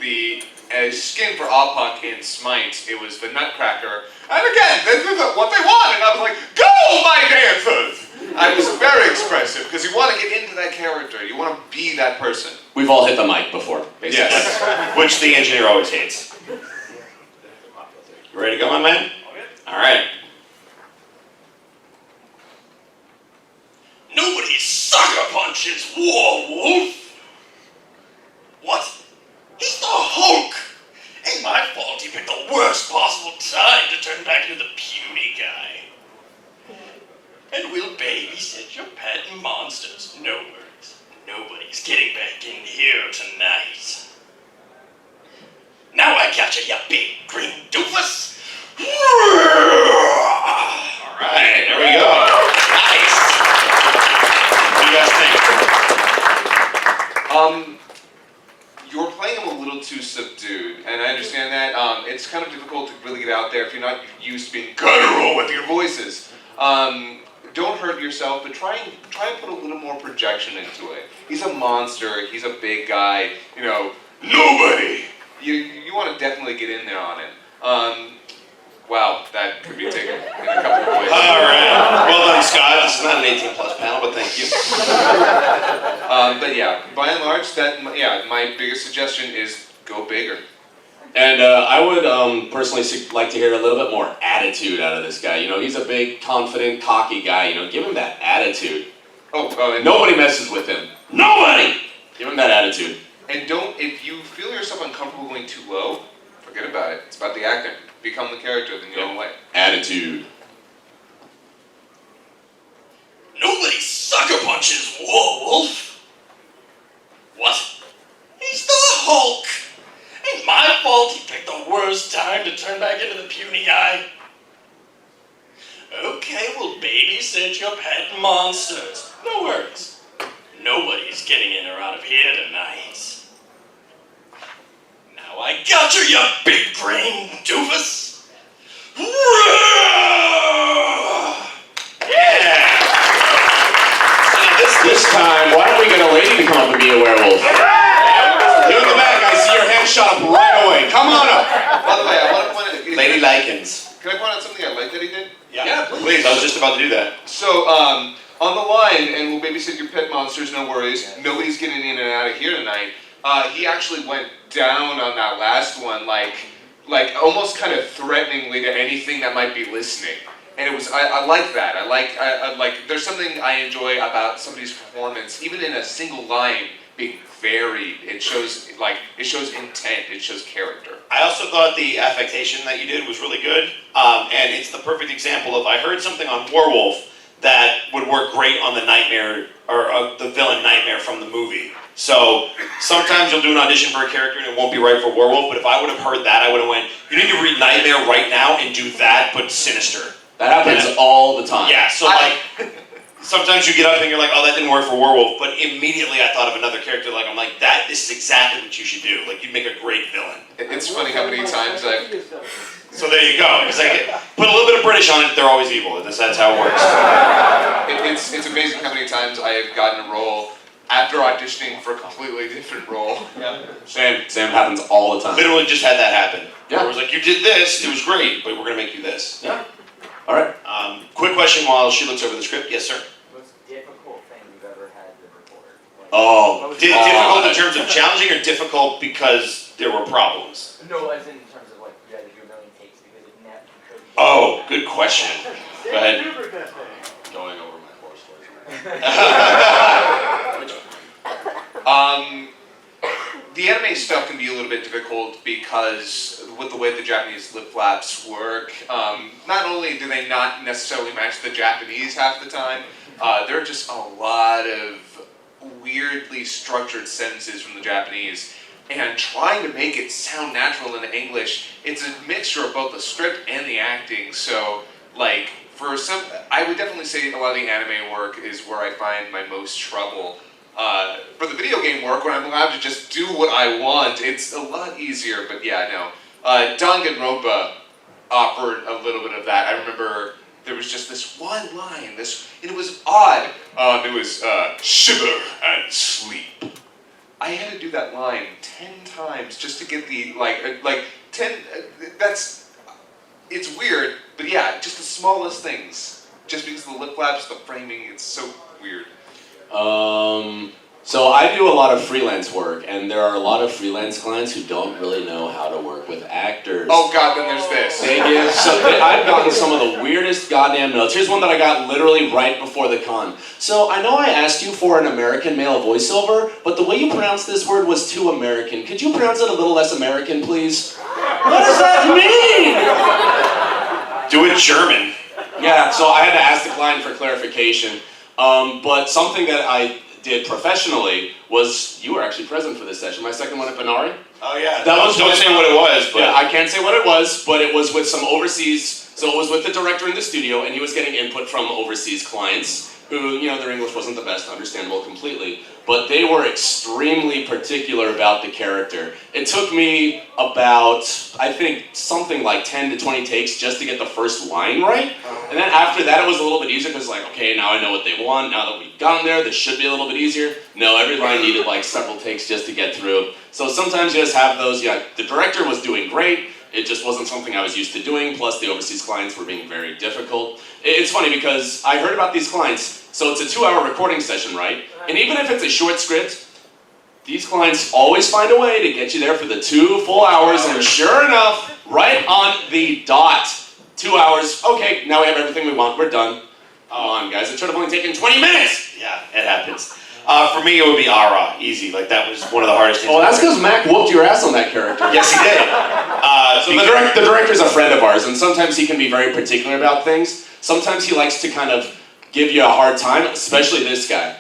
Speaker 3: the skin for Oppunk in Smite, it was the Nutcracker. And again, this is what they want, and I was like, go, my dancers! I was very expressive, because you want to get into that character. You want to be that person.
Speaker 1: We've all hit the mic before, basically.
Speaker 5: Yes. Which the engineer always hates. You ready to go, my man? All right.
Speaker 6: Nobody sucker punches Warwolf! What? He's the Hulk! Ain't my fault he picked the worst possible time to turn back into the puny guy. And we'll babysit your pet monsters. No worries. Nobody's getting back in here tonight. Now I got you, you big green doofus!
Speaker 5: Alright, there we go. Nice! What do you guys think?
Speaker 3: You're playing it's kind of difficult to really get out there if you're not used to being guttural with your voices. Don't hurt yourself, but try and put a little more projection into it. He's a monster. He's a big guy. You know, nobody. You want to definitely get in there on it. Wow, that could be taken in a couple of ways.
Speaker 5: All right. Well done, Scott. This is not an 18+ panel, but thank you.
Speaker 3: But yeah, by and large, my biggest suggestion is go bigger.
Speaker 1: And I would personally like to hear a little bit more attitude out of this guy. You know, he's a big, confident, cocky guy. You know, give him that attitude.
Speaker 3: And
Speaker 1: nobody messes with him. Nobody! Give him that attitude.
Speaker 3: And if you feel yourself uncomfortable going too low, forget about it. It's about the acting. Become the character, then you're on the way.
Speaker 1: Attitude.
Speaker 6: Nobody sucker punches Werewolf. What? He's the Hulk. Ain't my fault he picked the worst time to turn back into the puny guy. Okay, we'll babysit your pet monsters. No worries. Nobody's getting in or out of here tonight. Now I got you big green doofus.
Speaker 1: Yeah! This time, why don't we get a lady to come up and be a werewolf? You in the back, I see your hand shot up right away. Come on up.
Speaker 3: By the way, I want to point out...
Speaker 5: Lady Likens.
Speaker 3: Can I point out something I like that he did?
Speaker 5: Yeah, please. I was just about to do that.
Speaker 3: So, on the line, and we'll babysit your pet monsters, no worries. Nobody's getting in and out of here tonight. He actually went down on that last one, like almost kind of threateningly to anything that might be listening. And it was, I like that. I like, there's something I enjoy about somebody's performance, even in a single line, being varied. It shows intent, it shows character.
Speaker 5: I also thought the affectation that you did was really good, and it's the perfect example of, I heard something on Werewolf that would work great on the nightmare, or the villain Nightmare from the movie. So, sometimes you'll do an audition for a character and it won't be right for Werewolf, but if I would have heard that, I would have went, you need to read Nightmare right now and do that, but sinister.
Speaker 1: That happens all the time.
Speaker 5: Yeah, so sometimes you get up and you're like, oh, that didn't work for Werewolf, but immediately I thought of another character, I'm like, this is exactly what you should do. Like, you'd make a great villain.
Speaker 3: It's funny how many times I've...
Speaker 5: So there you go. Because I put a little bit of British on it, they're always evil. That's how it works.
Speaker 3: It's amazing how many times I have gotten a role after auditioning for a completely different role.
Speaker 1: Yeah. Same happens all the time.
Speaker 5: Literally just had that happen.
Speaker 1: Yeah.
Speaker 5: It was like, you did this, it was great, but we're going to make you this.
Speaker 1: Yeah. All right.
Speaker 5: Quick question while she looks over the script. Yes, sir?
Speaker 4: Most difficult thing you've ever had to record?
Speaker 5: Difficult in terms of challenging or difficult because there were problems?
Speaker 4: No, as in terms of you had to do a million takes because it never could.
Speaker 5: Oh, good question. Go ahead.
Speaker 1: Going over my horse stories.
Speaker 3: The anime stuff can be a little bit difficult because with the way the Japanese lip flaps work, not only do they not necessarily match the Japanese half the time, there are just a lot of weirdly structured sentences from the Japanese, and trying to make it sound natural in English, it's a mixture of both the script and the acting, so for some, I would definitely say a lot of the anime work is where I find my most trouble. For the video game work, when I'm allowed to just do what I want, it's a lot easier, but yeah, no. Danganronpa offered a little bit of that. I remember there was just this one line, and it was odd. It was, shiver and sleep. I had to do that line 10 times just to get the, 10, it's weird, but yeah, just the smallest things. Just because of the lip flaps, the framing, it's so weird.
Speaker 1: So I do a lot of freelance work, and there are a lot of freelance clients who don't really know how to work with actors.
Speaker 3: Oh god, then there's this.
Speaker 1: I've gotten some of the weirdest goddamn notes. Here's one that I got literally right before the con. So I know I asked you for an American male voiceover, but the way you pronounced this word was too American. Could you pronounce it a little less American, please? What does that mean?
Speaker 5: Do it German.
Speaker 1: Yeah, so I had to ask the client for clarification. But something that I did professionally was, you were actually present for this session, my second one at Benari.
Speaker 5: Oh yeah,
Speaker 1: Don't
Speaker 5: say what it was, but...
Speaker 1: Yeah, I can't say what it was, but it was with some overseas, so it was with the director in the studio, and he was getting input from overseas clients who, their English wasn't the best, understandable completely, but they were extremely particular about the character. It took me about, I think, something like 10 to 20 takes just to get the first line right. And then after that, it was a little bit easier because, okay, now I know what they want. Now that we've gotten there, this should be a little bit easier. No, every line needed several takes just to get through. So sometimes you just have those, the director was doing great. It just wasn't something I was used to doing, plus the overseas clients were being very difficult. It's funny because I heard about these clients, so it's a 2-hour recording session, right? And even if it's a short script, these clients always find a way to get you there for the 2 full hours, and sure enough, right on the dot, 2 hours, okay, now we have everything we want, we're done. Come on, guys, it should have only taken 20 minutes!
Speaker 5: Yeah, it happens. For me, it would be Ara, easy. That was one of the hardest things.
Speaker 1: Oh, that's because Mac whooped your ass on that character.
Speaker 5: Yes, he did.
Speaker 1: So the director's a friend of ours, and sometimes he can be very particular about things. Sometimes he likes to kind of give you a hard time, especially this guy.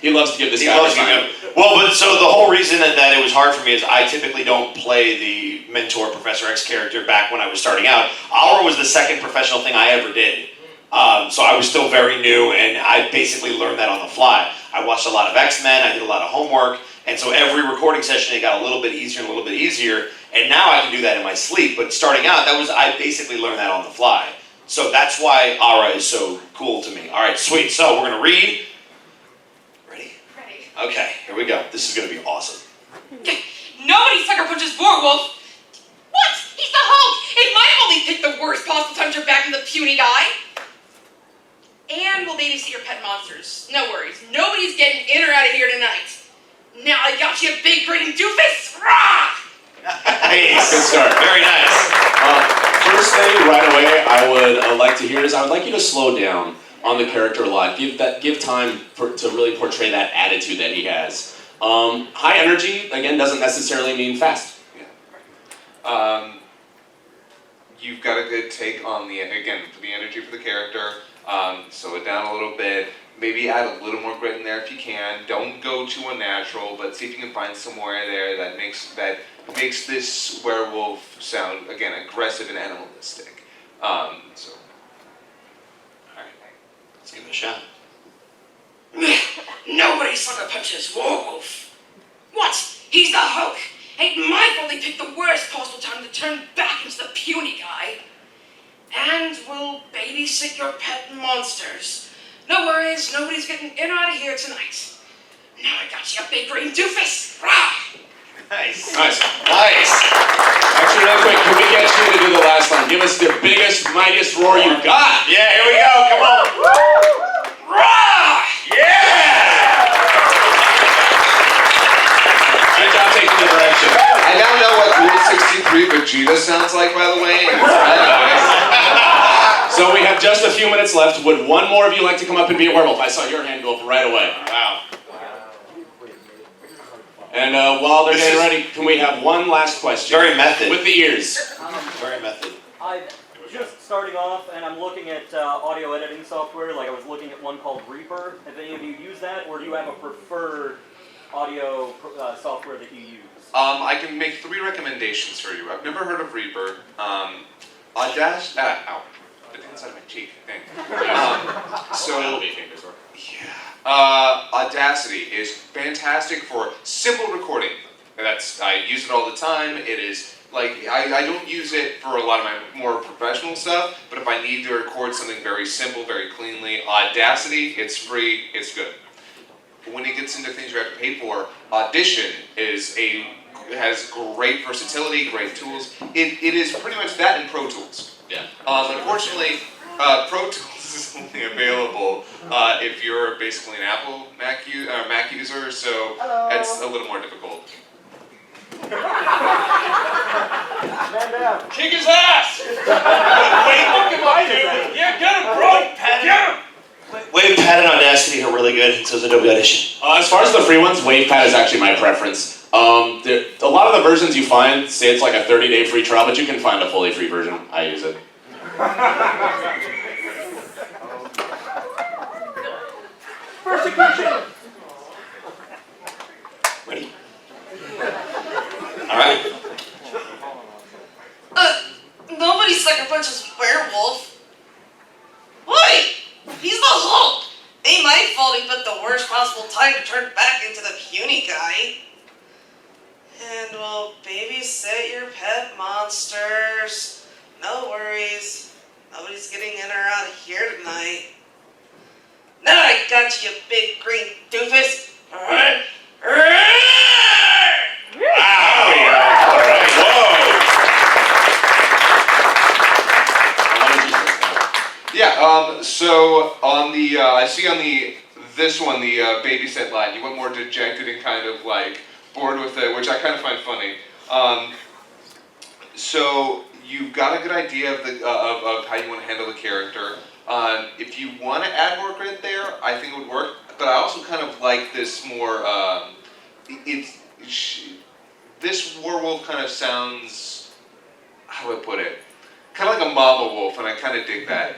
Speaker 1: He loves to give this guy a hard time.
Speaker 5: Well, but so the whole reason that it was hard for me is I typically don't play the mentor Professor X character back when I was starting out. Ara was the second professional thing I ever did. So I was still very new, and I basically learned that on the fly. I watched a lot of X-Men, I did a lot of homework, and so every recording session it got a little bit easier and a little bit easier, and now I can do that in my sleep, but starting out, I basically learned that on the fly. So that's why Ara is so cool to me. Alright, sweet, so we're gonna read. Ready?
Speaker 19: Ready.
Speaker 5: Okay, here we go. This is gonna be awesome.
Speaker 19: Nobody sucker punches Warwolf. What? He's the Hulk. It might have only picked the worst possible time to turn back into the puny guy. And we'll babysit your pet monsters. No worries. Nobody's getting in or out of here tonight. Now I got you a big grinning doofus. Rah!
Speaker 5: Nice.
Speaker 1: Good start.
Speaker 5: Very nice.
Speaker 1: First thing right away I would like to hear is I would like you to slow down on the character a lot. Give time to really portray that attitude that he has. High energy, again, doesn't necessarily mean fast.
Speaker 3: You've got a good take on the energy for the character. Slow it down a little bit. Maybe add a little more grit in there if you can. Don't go too unnatural, but see if you can find somewhere there that makes this werewolf sound, again, aggressive and animalistic.
Speaker 5: Alright, let's give it a shot.
Speaker 19: Nobody sucker punches Warwolf. What? He's the Hulk. Ain't my fault they picked the worst possible time to turn back into the puny guy. And we'll babysit your pet monsters. No worries, nobody's getting in or out of here tonight. Now I got you a big green doofus. Rah!
Speaker 5: Nice.
Speaker 1: Nice.
Speaker 5: Nice.
Speaker 1: Actually, real quick, can we get you to do the last line? Give us the biggest, mightiest roar you got.
Speaker 5: Yeah, here we go. Come on.
Speaker 19: Rah!
Speaker 5: Yeah!
Speaker 1: Good job taking the direction.
Speaker 3: I now know what Rule 63 Vegeta sounds like, by the way.
Speaker 1: So we have just a few minutes left. Would one more of you like to come up and be a werewolf? I saw your hand go up right away.
Speaker 5: Wow.
Speaker 1: And while they're getting ready, can we have one last question?
Speaker 5: Very method.
Speaker 1: With the ears.
Speaker 5: Very method.
Speaker 13: I'm just starting off, and I'm looking at audio editing software. Like I was looking at one called Reaper. Have any of you used that, or do you have a preferred audio software that you use?
Speaker 3: I can make 3 recommendations for you. I've never heard of Reaper. Audacity. Ow. I think inside of my cheek. Audacity is fantastic for simple recording. I use it all the time. It is I don't use it for a lot of my more professional stuff, but if I need to record something very simple, very cleanly, Audacity, it's free, it's good. But when it gets into things you have to pay for, Audition has great versatility, great tools. It is pretty much that in Pro Tools.
Speaker 1: Yeah.
Speaker 3: Unfortunately, Pro Tools is only available if you're basically an Apple Mac user, so it's a little more difficult.
Speaker 13: Man down.
Speaker 6: Kick his ass! Wait, what can I do? Yeah, get him, bro! Get him!
Speaker 5: WavePad and Audacity are really good, so is Adobe Audition.
Speaker 1: As far as the free ones, WavePad is actually my preference. A lot of the versions you find say it's like a 30-day free trial, but you can find a fully free version. I use it.
Speaker 13: Persecution!
Speaker 5: Ready? Alright.
Speaker 16: Nobody sucker punches werewolf. Wait! He's the Hulk! Ain't my
Speaker 19: fault he put the worst possible time to turn back into the puny guy. And we'll babysit your pet monsters. No worries. Nobody's getting in or out of here tonight. Now I got you, big green doofus.
Speaker 3: Yeah, so on the, I see on this one, the babysit line, you went more dejected and kind of like bored with it, which I kind of find funny. So you've got a good idea of how you want to handle the character. If you want to add more grit there, I think it would work. But I also kind of like this more, this werewolf kind of sounds, how do I put it? Kind of like a mama wolf, and I kind of dig that.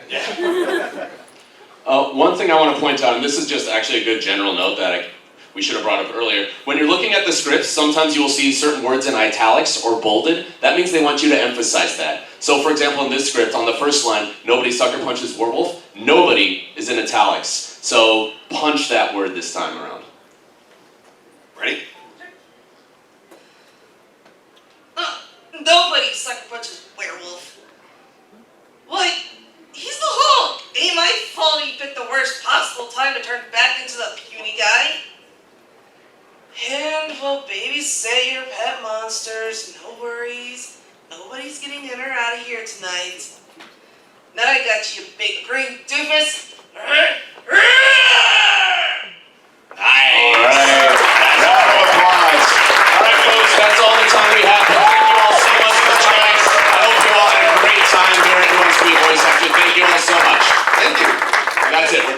Speaker 1: One thing I want to point out, and this is just actually a good general note that we should have brought up earlier. When you're looking at the scripts, sometimes you will see certain words in italics or bolded. That means they want you to emphasize that. So for example, in this script, on the first line, nobody sucker punches werewolf, nobody is in italics. So punch that word this time around.
Speaker 5: Ready?
Speaker 19: Nobody sucker punches werewolf. What? He's the Hulk! Ain't my fault he picked the worst possible time to turn back into the puny guy. And we'll babysit your pet monsters. No worries. Nobody's getting in or out of here tonight. Now I got you, big green doofus.
Speaker 1: Alright. Round of applause. Alright folks, that's all the time we have. Thank you all so much for joining us. I hope you all had a great time hearing everyone's sweet voice acting. Thank you all so much.
Speaker 3: Thank you.
Speaker 1: That's it. We're done.